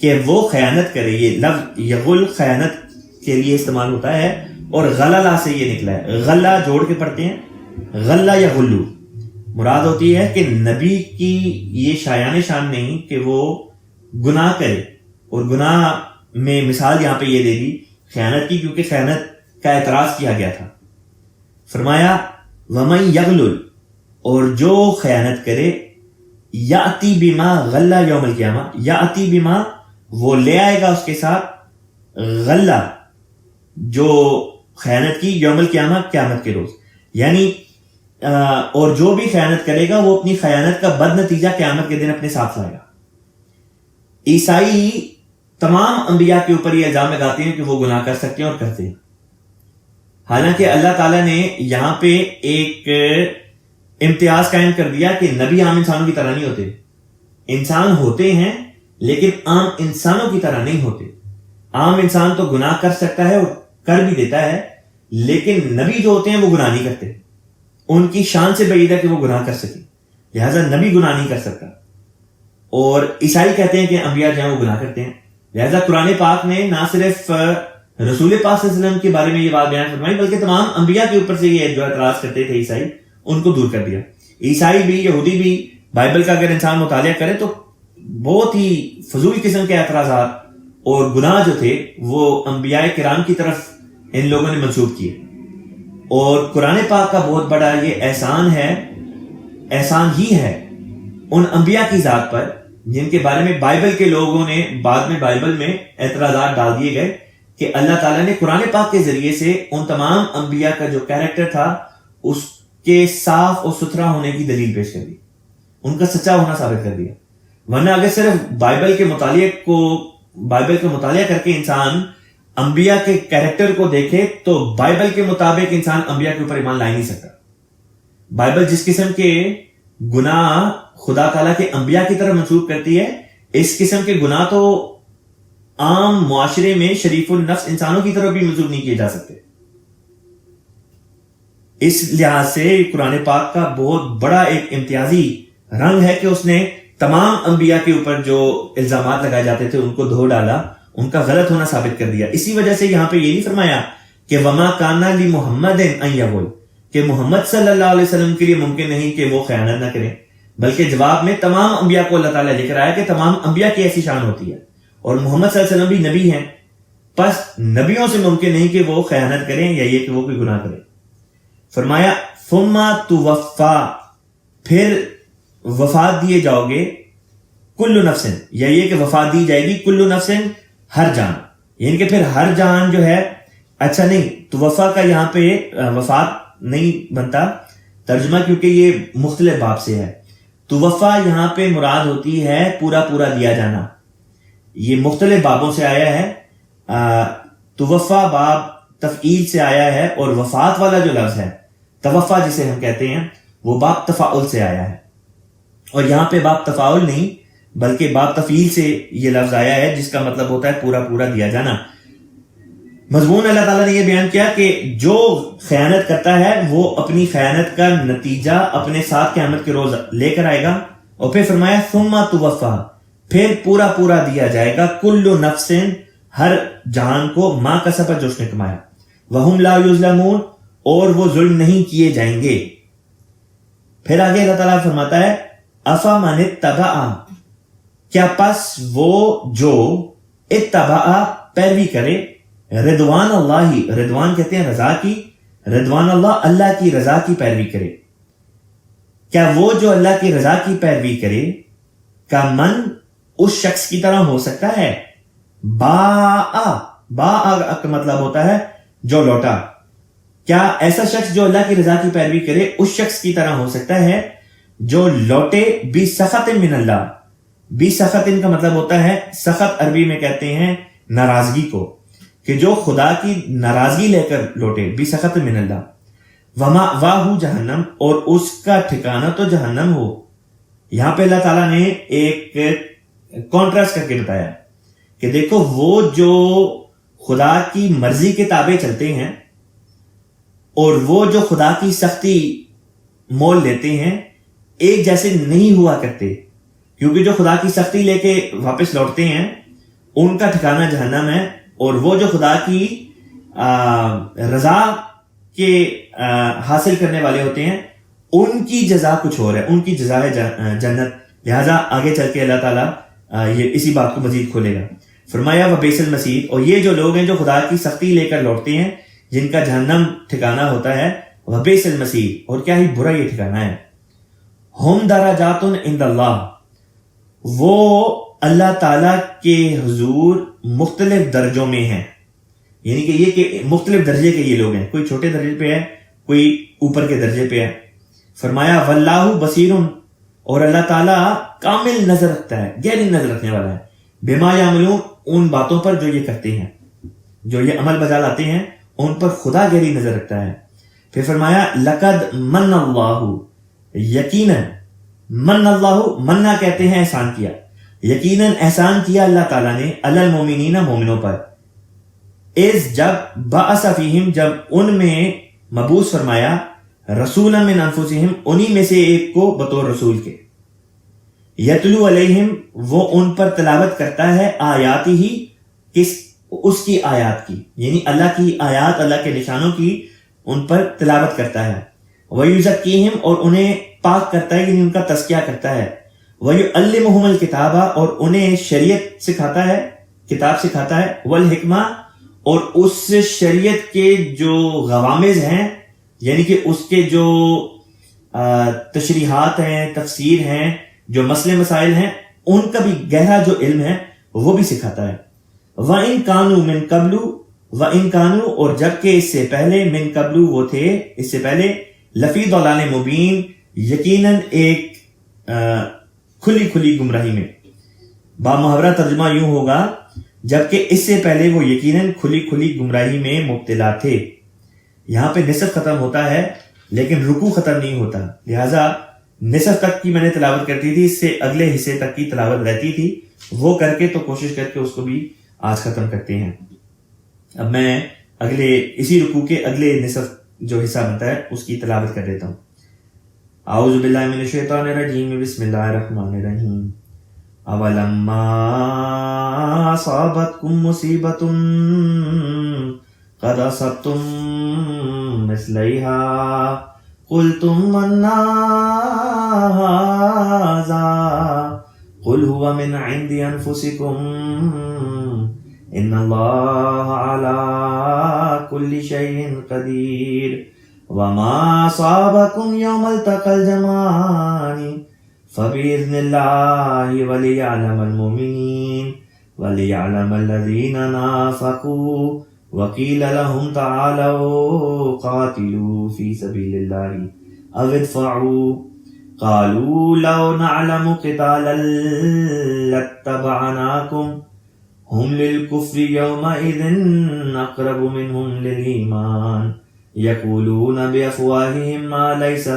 کہ وہ خیانت کرے. یہ لفظ یغل خیانت کے لیے استعمال ہوتا ہے، اور غللہ سے یہ نکلا ہے. غلہ جوڑ کے پڑھتے ہیں، غلہ یا غلو. مراد ہوتی ہے کہ نبی کی یہ شایان شان نہیں کہ وہ گناہ کرے، اور گناہ میں مثال یہاں پہ یہ دے دی خیانت کی، کیونکہ خیانت کا اعتراض کیا گیا تھا. فرمایا وَمَن یغلل اور جو خیانت کرے، یاتی بما غلہ یوم القیامہ، یاتی بما وہ لے آئے گا اس کے ساتھ، غلہ جو خیانت کی، یوم القیامہ قیامت کے روز. یعنی اور جو بھی خیانت کرے گا وہ اپنی خیانت کا بد نتیجہ قیامت کے دن اپنے ساتھ لائے گا. عیسائی تمام انبیاء کے اوپر یہ الزام لگاتے ہیں کہ وہ گناہ کر سکتے ہیں اور کرتے ہیں، حالانکہ اللہ تعالیٰ نے یہاں پہ ایک امتیاز قائم کر دیا کہ نبی عام انسانوں کی طرح نہیں ہوتے. انسان ہوتے ہیں لیکن عام انسانوں کی طرح نہیں ہوتے. عام انسان تو گناہ کر سکتا ہے اور کر بھی دیتا ہے، لیکن نبی جو ہوتے ہیں وہ گناہ نہیں کرتے. ان کی شان سے بعید ہے کہ وہ گناہ کر سکیں، لہٰذا نبی گناہ نہیں کر سکتا. اور عیسائی کہتے ہیں کہ انبیاء جو ہیں وہ گناہ کرتے ہیں. لہٰذا قرآن پاک نے نہ صرف رسول پاک صلی اللہ علیہ وسلم کے بارے میں یہ بات بیان فرمائی، بلکہ تمام انبیاء کے اوپر سے یہ جو اعتراض کرتے تھے عیسائی، ان کو دور کر دیا. عیسائی بھی، یہودی بھی بائبل کا اگر انسان مطالعہ کرے تو بہت ہی فضول قسم کے اعتراضات اور گناہ جو تھے وہ انبیاء کرام کی طرف ان لوگوں نے منسوب کیے. اور قرآن پاک کا بہت بڑا یہ احسان ہے، احسان ہی ہے ان انبیاء کی ذات پر جن کے بارے میں بائبل کے لوگوں نے بعد میں بائبل میں اعتراضات ڈال دیے گئے، کہ اللہ تعالیٰ نے قرآن پاک کے ذریعے سے ان تمام انبیاء کا جو کیریکٹر تھا اس کے صاف اور ستھرا ہونے کی دلیل پیش کر دی، ان کا سچا ہونا ثابت کر دیا. ورنہ اگر صرف بائبل کا مطالعہ کر کے انسان انبیاء کے کیریکٹر کو دیکھے تو بائبل کے مطابق انسان انبیاء کے اوپر ایمان لا ہی نہیں سکتا. بائبل جس قسم کے گناہ خدا تعالیٰ کے انبیاء کی طرف منسوب کرتی ہے، اس قسم کے گناہ تو عام معاشرے میں شریف النفس انسانوں کی طرف بھی منسوب نہیں کیے جا سکتے. اس لحاظ سے قرآن پاک کا بہت بڑا ایک امتیازی رنگ ہے کہ اس نے تمام انبیاء کے اوپر جو الزامات لگائے جاتے تھے ان کو دھو ڈالا، ان کا غلط ہونا ثابت کر دیا. اسی وجہ سے یہاں پہ یہ نہیں فرمایا کہ وما کانا لی محمد ان یغل، کہ محمد صلی اللہ علیہ وسلم کے لیے ممکن نہیں کہ وہ خیانت نہ کریں، بلکہ جواب میں تمام انبیاء کو اللہ تعالیٰ لے کر آیا کہ تمام انبیاء کی ایسی شان ہوتی ہے، اور محمد صلی اللہ علیہ وسلم بھی نبی ہیں، پس نبیوں سے ممکن نہیں کہ وہ خیانت کریں یا یہ کہ وہ کوئی گناہ کریں. فرمایا ثم توفا، پھر وفات دیے جاؤ گے، کل نفس، یا یہ کہ وفات دی جائے گی کل نفس، ہر جان، یعنی کہ پھر ہر جان جو ہے، اچھا نہیں توفا کا یہاں پہ وفات نہیں بنتا ترجمہ، کیونکہ یہ مختلف باب سے ہے. توفا یہاں پہ مراد ہوتی ہے پورا پورا دیا جانا، یہ مختلف بابوں سے آیا ہے. توفا باب تفعیل سے آیا ہے، اور وفات والا جو لفظ ہے توفا جسے ہم کہتے ہیں وہ باب تفاعل سے آیا ہے. اور یہاں پہ باب تفاعل نہیں بلکہ باب تفعیل سے یہ لفظ آیا ہے، جس کا مطلب ہوتا ہے پورا پورا دیا جانا. مضمون اللہ تعالیٰ نے یہ بیان کیا کہ جو خیانت کرتا ہے وہ اپنی خیانت کا نتیجہ اپنے ساتھ قیامت کے روز لے کر آئے گا. اور پھر فرمایا ثم توفا، پھر پورا پورا دیا جائے گا کل نفس، ہر جان کو ما کسبت، جو اس نے کمایا، وہم لا یظلمون، اور وہ ظلم نہیں کیے جائیں گے. پھر آگے اللہ تعالیٰ فرماتا ہے افمن اتبع، کیا پس وہ جو اتبع پیروی کرے، رضوان اللہ، رضوان کہتے ہیں رضا کی، رضوان اللہ اللہ کی رضا کی پیروی کرے، کیا وہ جو اللہ کی رضا کی پیروی کرے کا من اس شخص کی طرح ہو سکتا ہے؟ با کا مطلب ہوتا ہے جو لوٹا. کیا ایسا شخص جو اللہ کی رضا کی پیروی کرے اس شخص کی طرح ہو سکتا ہے جو لوٹے بسخط من اللہ؟ بسخط کا مطلب ہوتا ہے، سخط عربی میں کہتے ہیں ناراضگی کو، کہ جو خدا کی ناراضگی لے کر لوٹے، بسخط من اللہ. ومأواہ جہنم، اور اس کا ٹھکانہ تو جہنم ہو. یہاں پہ اللہ تعالیٰ نے ایک کانٹراسٹ کر کے بتایا کہ دیکھو وہ جو خدا کی مرضی کے تابع چلتے ہیں اور وہ جو خدا کی سختی مول لیتے ہیں، ایک جیسے نہیں ہوا کرتے، کیونکہ جو خدا کی سختی لے کے واپس لوٹتے ہیں ان کا ٹھکانہ جہنم ہے، اور وہ جو خدا کی رضا کے حاصل کرنے والے ہوتے ہیں ان کی جزا کچھ اور ہے، ان کی جزا ہے جنت. لہٰذا آگے چل کے اللہ تعالیٰ یہ اسی بات کو مزید کھولے گا. فرمایا وبئس المصیر، اور یہ جو لوگ ہیں جو خدا کی سختی لے کر لوٹتے ہیں جن کا جہنم ٹھکانہ ہوتا ہے، وبئس المصیر، اور کیا ہی برا یہ ٹھکانہ ہے. ہم درجات عند اللہ، وہ اللہ تعالیٰ کے حضور مختلف درجوں میں ہیں، یعنی کہ یہ کہ مختلف درجے کے یہ لوگ ہیں، کوئی چھوٹے درجے پہ ہے کوئی اوپر کے درجے پہ ہے. فرمایا واللہ بصیر، اور اللہ تعالیٰ کامل نظر رکھتا ہے، گہری نظر رکھنے والا ہے، بما یعملون، ان باتوں پر جو یہ کرتے ہیں، جو یہ عمل بجا لاتے ہیں ان پر خدا گہری نظر رکھتا ہے. پھر فرمایا لقد من اللہ، یقیناً، من اللہ، مننا کہتے ہیں احسان کیا، یقیناً احسان کیا اللہ تعالیٰ نے علی المومنین، مومنوں پر، اذ جب بعث فیہم، جب ان میں مبعوث فرمایا، رسولا من انفسہم، انہی میں سے ایک کو بطور رسول کے، یتلو علیہم، وہ ان پر تلاوت کرتا ہے، آیاتی ہی، اس کی آیات کی، یعنی اللہ کی آیات، اللہ کے نشانوں کی ان پر تلاوت کرتا ہے. وَيُزَكِّيهِمْ، اور انہیں پاک کرتا ہے، یعنی ان کا تزکیہ کرتا ہے. وَيُعَلِّمُهُمُ الْكِتَابَ، اور انہیں شریعت سکھاتا ہے، کتاب سکھاتا ہے، وَالْحِکْمَہ، اور اس شریعت کے جو غوامض ہیں، یعنی کہ اس کے جو تشریحات ہیں، تفسیر ہیں، جو مسئلے مسائل ہیں، ان کا بھی گہرا جو علم ہے وہ بھی سکھاتا ہے. وَإِن كَانُوا مِن قَبْلُ، وَإِن كَانُوا، اور جبکہ اس سے پہلے، من قبل وہ تھے اس سے پہلے، لفی ضلال مبین، یقیناً ایک کھلی کھلی گمراہی میں. بامحاورہ ترجمہ یوں ہوگا جبکہ اس سے پہلے وہ یقیناً کھلی کھلی گمراہی میں مبتلا تھے. یہاں پہ نصف ختم ہوتا ہے لیکن رکوع ختم نہیں ہوتا، لہٰذا نصف تک کی میں نے تلاوت کرتی تھی، اس سے اگلے حصے تک کی تلاوت رہتی تھی، وہ کر کے تو کوشش کر کے اس کو بھی آج ختم کرتے ہیں. اب میں اگلے اسی رکوع کے اگلے نصف جو حصہ بنتا ہے اس کی تلاوت کر دیتا ہوں. اعوذ باللہ من الشیطان الرجیم، بسم اللہ الرحمن الرحیم. اولما اصابتکم مصیبۃ قد اصبتم مثلیہا قلتم انا ھذا قل هو من عند انفسکم ان اللہ علی کل شیء قدیر وما اصابکم یوم التقى الجمعان فبإذن اللہ وليعلم المؤمنین وليعلم الذین نافقوا وقیل لهم تعالوا قاتلوا فی سبیل اللہ او ادفعوا قالوا لو نعلم قتالا لاتبعناکم هم للكفر يومئذ أقرب منهم للإيمان يقولون بأفواههم ما ليس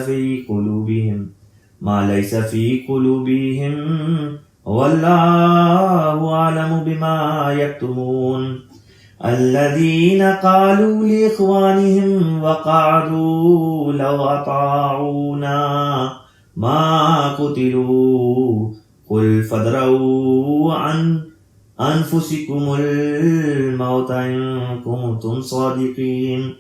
في قلوبهم والله أعلم بما يكتمون الذين قالوا لإخوانهم وقعدوا لو أطاعونا ما قتلوا قل فادرؤوا عن أنفسكم الموت إن كنتم صادقين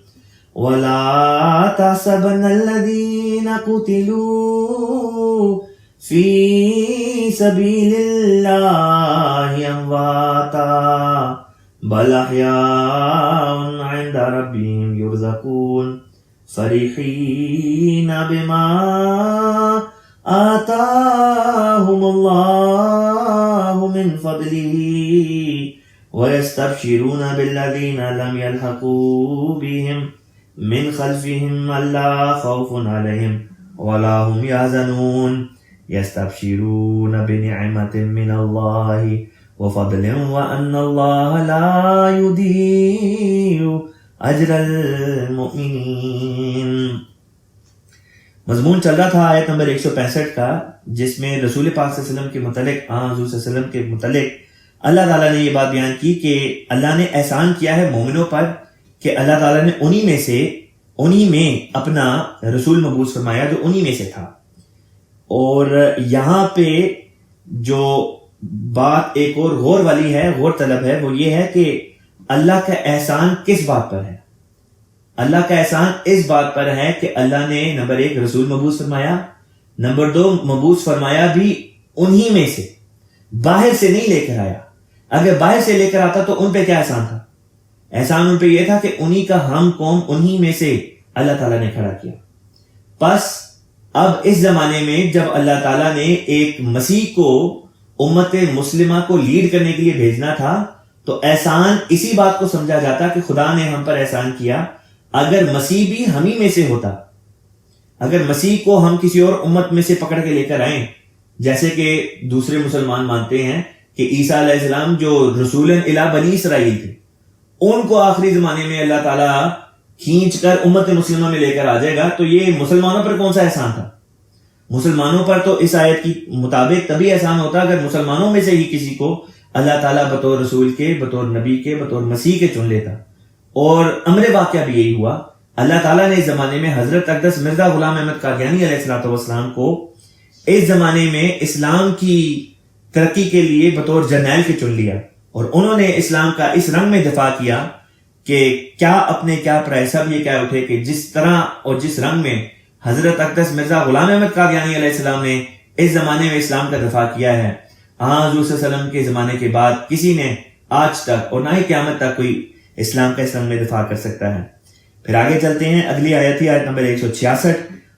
ولا تحسبن الذين قتلوا في سبيل الله أمواتا بل أحياء عند ربهم يرزقون فرحين بما آتاهم الله من فضله ويستبشرون بالذين لم يلحقوا بهم من خلفهم ألا خوف عليهم ولا هم يحزنون يستبشرون بنعمة من الله وفضل وأن الله لا يضيع أجر المؤمنين. مضمون چل رہا تھا آیت نمبر 165 کا، جس میں رسول پاک صلی اللہ علیہ وسلم کے متعلق حضور صلی اللہ علیہ وسلم کے متعلق اللہ تعالیٰ نے یہ بات بیان کی کہ اللہ نے احسان کیا ہے مومنوں پر کہ اللہ تعالیٰ نے انہی میں اپنا رسول مبعوث فرمایا جو انہی میں سے تھا. اور یہاں پہ جو بات ایک اور غور والی ہے، غور طلب ہے، وہ یہ ہے کہ اللہ کا احسان کس بات پر ہے؟ اللہ کا احسان اس بات پر ہے کہ اللہ نے نمبر 1 رسول مبعوث فرمایا، نمبر 2 مبعوث فرمایا بھی انہی میں سے، باہر سے نہیں لے کر آیا. اگر باہر سے لے کر آتا تو ان پہ کیا احسان تھا؟ احسان ان پہ یہ تھا کہ انہی کا ہم قوم انہی میں سے اللہ تعالیٰ نے کھڑا کیا. پس اب اس زمانے میں جب اللہ تعالیٰ نے ایک مسیح کو امت مسلمہ کو لیڈ کرنے کے لیے بھیجنا تھا تو احسان اسی بات کو سمجھا جاتا کہ خدا نے ہم پر احسان کیا. اگر مسیح بھی ہم ہی میں سے ہوتا، اگر مسیح کو ہم کسی اور امت میں سے پکڑ کے لے کر آئیں، جیسے کہ دوسرے مسلمان مانتے ہیں کہ عیسیٰ علیہ السلام جو رسول الی بنی اسرائیل تھے، ان کو آخری زمانے میں اللہ تعالیٰ کھینچ کر امت مسلمہ میں لے کر آ جائے گا، تو یہ مسلمانوں پر کون سا احسان تھا؟ مسلمانوں پر تو اس آیت کی مطابق تبھی احسان ہوتا اگر مسلمانوں میں سے ہی کسی کو اللہ تعالیٰ بطور رسول کے، بطور نبی کے، بطور مسیح کے چن لیتا. اور امر واقعہ بھی یہی ہوا. اللہ تعالیٰ نے اس زمانے میں حضرت اقدس مرزا غلام احمد قادیانی علیہ السلام کو اس زمانے میں اسلام کی ترقی کے لیے بطور جرنیل کے چن لیا، اور انہوں نے اسلام کا اس رنگ میں دفاع کیا کہ کیا اپنے کیا پرائے سب یہ کہہ اٹھے کہ جس طرح اور جس رنگ میں حضرت اقدس مرزا غلام احمد قادیانی علیہ السلام نے اس زمانے میں اسلام کا دفاع کیا ہے، حضور صلی اللہ علیہ وسلم کے زمانے کے بعد کسی نے آج تک اور نہ ہی قیامت تک کوئی اسلام کا اس رنگ میں دفاع کر سکتا ہے. پھر آگے چلتے ہیں، اگلی آیت تھی آیت نمبر 166.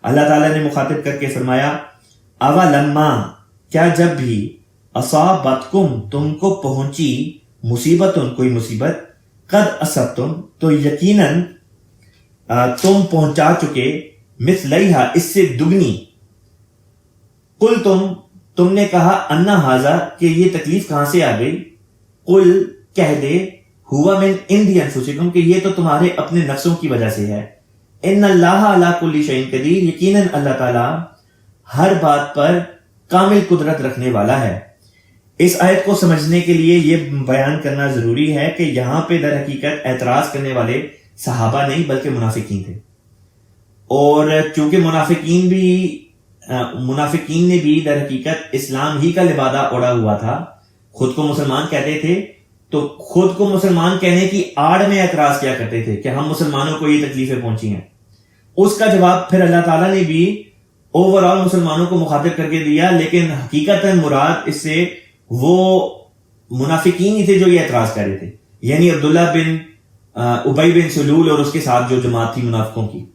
اللہ تعالیٰ نے مخاطب کر کے فرمایا اولما، کیا جب بھی اصابتکم، تم کو پہنچی مصیبت، کوئی مصیبت، قد اصبتم، تو یقیناً تم پہنچا چکے، مثلیہا، اس سے دگنی، قل تم نے کہا انا ھذا، کہ یہ تکلیف کہاں سے آ گئی، قل کہہ دے ہوا من عندی انفسکم، کہ یہ تو تمہارے اپنے نفسوں کی وجہ سے ہے، ان اللہ علی کل شیء قدیر، یقیناً اللہ تعالیٰ ہر بات پر کامل قدرت رکھنے والا ہے. اس آیت کو سمجھنے کے لیے یہ بیان کرنا ضروری ہے کہ یہاں پہ در حقیقت اعتراض کرنے والے صحابہ نہیں بلکہ منافقین تھے. اور چونکہ منافقین نے بھی در حقیقت اسلام ہی کا لبادہ اوڑا ہوا تھا، خود کو مسلمان کہتے تھے، تو خود کو مسلمان کہنے کی آڑ میں اعتراض کیا کرتے تھے کہ ہم مسلمانوں کو یہ تکلیفیں پہنچی ہیں. اس کا جواب پھر اللہ تعالیٰ نے بھی اوور آل مسلمانوں کو مخاطب کر کے دیا، لیکن حقیقتاً مراد اس سے وہ منافقین ہی تھے جو یہ اعتراض کر رہے تھے، یعنی عبداللہ بن ابی بن سلول اور اس کے ساتھ جو جماعت تھی منافقوں کی.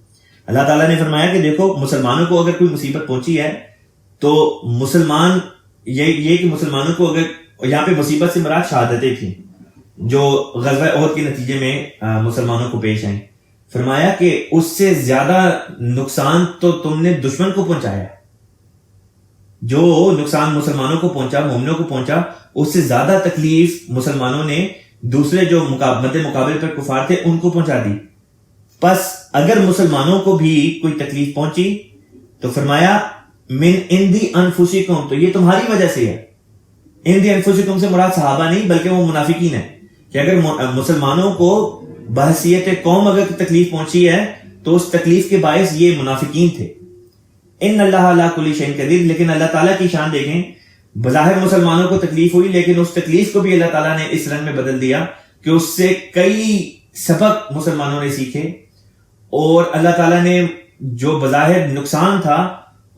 اللہ تعالیٰ نے فرمایا کہ دیکھو، مسلمانوں کو اگر کوئی مصیبت پہنچی ہے تو مسلمان یہ کہ مسلمانوں کو اگر، یہاں پہ مصیبت سے مراد شہادتیں تھیں جو غزوہ احد کے نتیجے میں مسلمانوں کو پیش آئیں، فرمایا کہ اس سے زیادہ نقصان تو تم نے دشمن کو پہنچایا. جو نقصان مسلمانوں کو پہنچا، مومنوں کو پہنچا، اس سے زیادہ تکلیف مسلمانوں نے دوسرے جو مد مقابل پر کفار تھے ان کو پہنچا دی. پس اگر مسلمانوں کو بھی کوئی تکلیف پہنچی تو فرمایا من عندی انفسکم، تو یہ تمہاری وجہ سے ہے. عندی انفسکم سے مراد صحابہ نہیں بلکہ وہ منافقین ہے، کہ اگر مسلمانوں کو بحثیت قوم اگر تکلیف پہنچی ہے تو اس تکلیف کے باعث یہ منافقین تھے. ان اللہ علی کل شیء قدیر، لیکن اللہ تعالیٰ کی شان دیکھیں، بظاہر مسلمانوں کو تکلیف ہوئی لیکن اس تکلیف کو بھی اللہ تعالیٰ نے اس رنگ میں بدل دیا کہ اس سے کئی سبق مسلمانوں نے سیکھے، اور اللہ تعالیٰ نے جو بظاہر نقصان تھا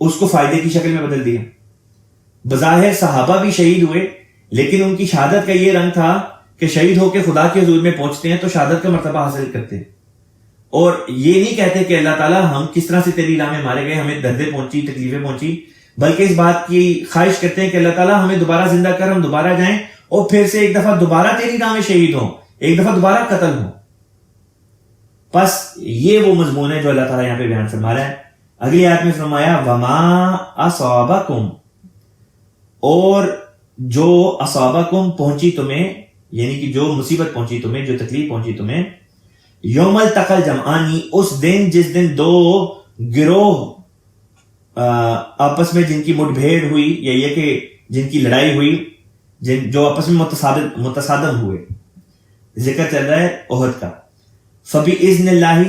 اس کو فائدے کی شکل میں بدل دیا. بظاہر صحابہ بھی شہید ہوئے لیکن ان کی شہادت کا یہ رنگ تھا کہ شہید ہو کے خدا کے حضور میں پہنچتے ہیں تو شہادت کا مرتبہ حاصل کرتے ہیں، اور یہ نہیں کہتے کہ اللہ تعالیٰ ہم کس طرح سے تیری راہ میں مارے گئے، ہمیں دردیں پہنچی، تکلیفیں پہنچی، بلکہ اس بات کی خواہش کرتے ہیں کہ اللہ تعالیٰ ہمیں دوبارہ زندہ کر، ہم دوبارہ جائیں اور پھر سے ایک دفعہ دوبارہ تیری راہ میں شہید ہوں، ایک دفعہ دوبارہ قتل ہوں. پس یہ وہ مضمون ہے جو اللہ تعالیٰ یہاں پہ بیان فرما رہا ہے. اگلی آیت میں فرمایا وما اصابکم، اور جو اصابکم پہنچی تمہیں، یعنی کہ جو مصیبت پہنچی تمہیں، جو تکلیف پہنچی تمہیں، یوم التقى الجمعانی، اس دن جس دن دو گروہ آپس میں جن کی مٹ بھیڑ ہوئی، یا یہ کہ جن کی لڑائی ہوئی، جو آپس میں متصادم ہوئے. ذکر چل رہا ہے احد کا. فبإذن اللہ،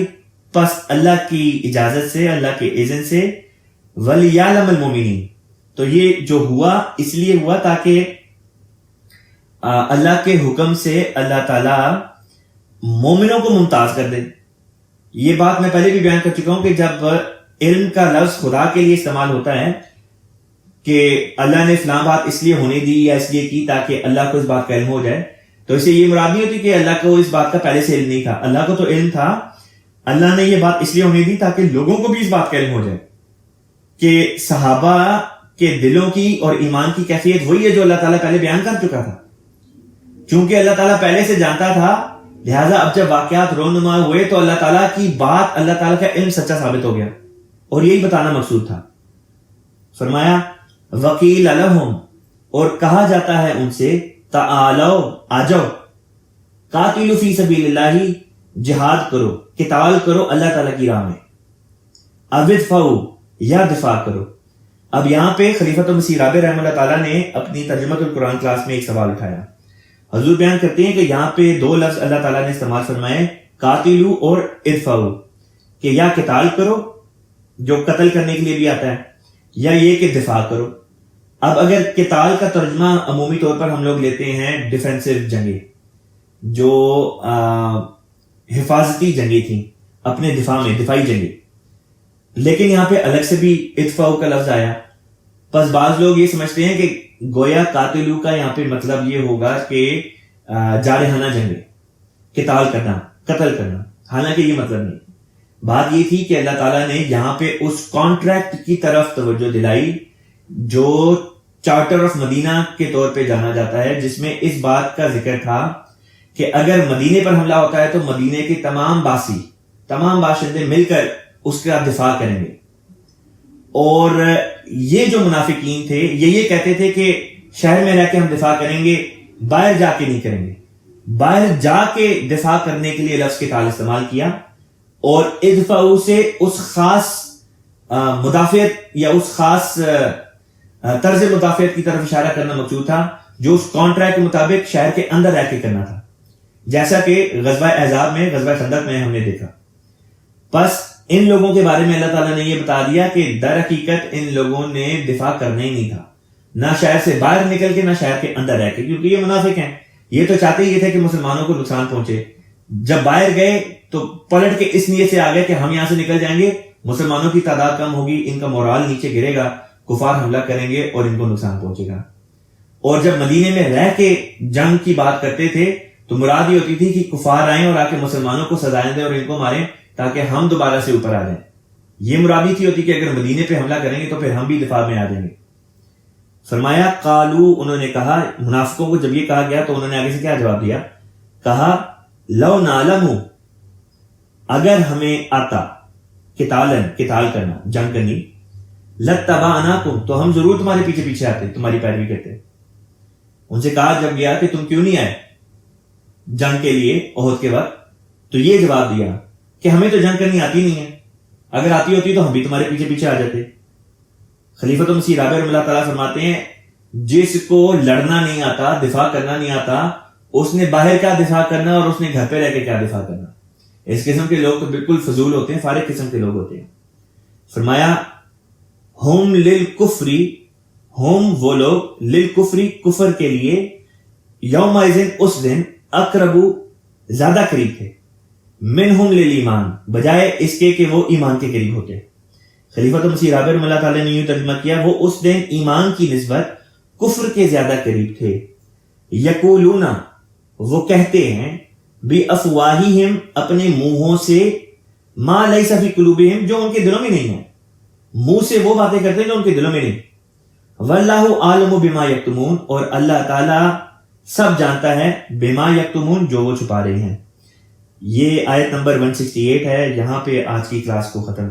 پس اللہ کی اجازت سے، اللہ کے اذن سے، ولیعلم المؤمنین، تو یہ جو ہوا اس لیے ہوا تاکہ اللہ کے حکم سے اللہ تعالی مومنوں کو ممتاز کر دے. یہ بات میں پہلے بھی بیان کر چکا ہوں کہ جب علم کا لفظ خدا کے لیے استعمال ہوتا ہے کہ اللہ نے فلاں بات اس لیے ہونے دی یا اس لیے کی تاکہ اللہ کو اس بات کا علم ہو جائے، تو اسے یہ مراد نہیں ہوتی کہ اللہ کو اس بات کا پہلے سے علم نہیں تھا. اللہ کو تو علم تھا، اللہ نے یہ بات اس لیے ہونے دی تاکہ لوگوں کو بھی اس بات کا علم ہو جائے کہ صحابہ کے دلوں کی اور ایمان کی کیفیت وہی ہے جو اللہ تعالیٰ پہلے بیان کر چکا تھا. چونکہ اللہ تعالیٰ پہلے سے جانتا تھا، لہٰذا اب جب واقعات رونما ہوئے تو اللہ تعالیٰ کی بات، اللہ تعالیٰ کا علم سچا ثابت ہو گیا، اور یہی بتانا مقصود تھا. فرمایا وقیل لہم، اور کہا جاتا ہے ان سے تعالو، آ جاؤ، قاتلوا فی سبیل اللہ، جہاد کرو، قتال کرو اللہ تعالیٰ کی راہ میں، ادفعوا، یا دفاع کرو. اب یہاں پہ خلیفۃ المسیح رابع رحمہ اللہ تعالیٰ نے اپنی ترجمۃ القرآن کلاس میں ایک سوال اٹھایا. حضور بیان کرتے ہیں کہ یہاں پہ دو لفظ اللہ تعالیٰ نے استعمال فرمائے، قاتلو اور ادفعوا، کہ یا قتال کرو جو قتل کرنے کے لیے بھی آتا ہے، یا یہ کہ دفاع کرو. اب اگر قتال کا ترجمہ عمومی طور پر ہم لوگ لیتے ہیں ڈیفینسو جنگیں، جو حفاظتی جنگیں تھیں، اپنے دفاع میں، دفاعی جنگیں، لیکن یہاں پہ الگ سے بھی ادفعوا کا لفظ آیا. پس بعض لوگ یہ سمجھتے ہیں کہ گویا قاتلو کا یہاں پہ مطلب یہ ہوگا کہ جارحانہ جنگیں، قتال کرنا، قتل کرنا، حالانکہ یہ مطلب نہیں. بات یہ تھی کہ اللہ تعالیٰ نے یہاں پہ اس کانٹریکٹ کی طرف توجہ دلائی جو چارٹر آف مدینہ کے طور پہ جانا جاتا ہے، جس میں اس بات کا ذکر تھا کہ اگر مدینے پر حملہ ہوتا ہے تو مدینے کے تمام باسی، تمام باشندے مل کر اس کا دفاع کریں گے. اور یہ جو منافقین تھے یہ کہتے تھے کہ شہر میں رہ کے ہم دفاع کریں گے، باہر جا کے نہیں کریں گے. باہر جا کے دفاع کرنے کے لیے لفظ قتال استعمال کیا، اور ادفعوا سے اس خاص مدافعت یا اس خاص طرز مدافعت کی طرف اشارہ کرنا مقصود تھا جو اس کانٹریکٹ کے مطابق شہر کے اندر رہ کے کرنا تھا، جیسا کہ غزوہ احزاب میں، غزوہ خندق میں ہم نے دیکھا. پس ان لوگوں کے بارے میں اللہ تعالیٰ نے یہ بتا دیا کہ در حقیقت ان لوگوں نے دفاع کرنا ہی نہیں تھا، نہ شہر سے باہر نکل کے نہ شہر کے اندر رہ کے، کیونکہ یہ منافق ہیں. یہ تو چاہتے ہی تھے کہ مسلمانوں کو نقصان پہنچے. جب باہر گئے تو پلٹ کے اس نیت سے آ گئے کہ ہم یہاں سے نکل جائیں گے، مسلمانوں کی تعداد کم ہوگی، ان کا مورال نیچے گرے گا، کفار حملہ کریں گے اور ان کو نقصان پہنچے گا. اور جب مدینے میں رہ کے جنگ کی بات کرتے تھے تو مراد یہ ہوتی تھی کہ کفار آئیں اور آ کے مسلمانوں کو سزائیں دیں اور ان کو ماریں تاکہ ہم دوبارہ سے اوپر آ جائیں. یہ مرادی تھی ہوتی کہ اگر مدینے پہ حملہ کریں گے تو پھر ہم بھی دفاع میں آ جائیں گے. فرمایا قالو، انہوں نے کہا، منافقوں کو جب یہ کہا گیا تو انہوں نے آگے سے کیا جواب دیا؟ کہا لو نعلم، اگر ہمیں آتا، قتال کرنا، جنگ کرنی، لَاتَّبَعْنَاكُمْ، تو ہم ضرور تمہارے پیچھے پیچھے آتے، تمہاری پیروی کرتے. ان سے کہا جب گیا کہ تم کیوں نہیں آئے جنگ کے لیے احد کے وقت، تو یہ جواب دیا کہ ہمیں تو جنگ کرنی آتی نہیں ہے، اگر آتی ہوتی تو ہم بھی تمہارے پیچھے پیچھے آ جاتے. خلیفۃ مسیح رابع رحمہ اللہ تعالیٰ فرماتے ہیں جس کو لڑنا نہیں آتا، دفاع کرنا نہیں آتا، اس نے باہر کیا دفاع کرنا اور اس نے گھر پہ رہ کے کیا دفاع کرنا. اس قسم کے لوگ تو بالکل فضول ہوتے ہیں، فارغ قسم کے لوگ ہوتے ہیں. فرمایا ہم للکفری، ہم وہ لوگ للکفری کفر کے لیے، یومئذ اس دن، اقربو زیادہ قریب تھے، منہم للایمان بجائے اس کے کہ وہ ایمان کے قریب ہوتے. خلیفۃ مسیح رابع رحمہ اللہ تعالیٰ نے یوں ترجمہ کیا وہ اس دن ایمان کی نسبت کفر کے زیادہ قریب تھے. یقولون وہ کہتے ہیں بافواہہم اپنے منہوں سے، ما لیس فی قلوبہم جو ان کے دلوں میں نہیں ہے، منہ سے وہ باتیں کرتے ہیں جو ان کے دلوں میں نہیں. واللہ عالم بما یکتمون اور اللہ تعالیٰ سب جانتا ہے، بما یکتمون جو وہ چھپا رہے ہیں. یہ آیت نمبر 168 ہے. یہاں پہ آج کی کلاس کو ختم کر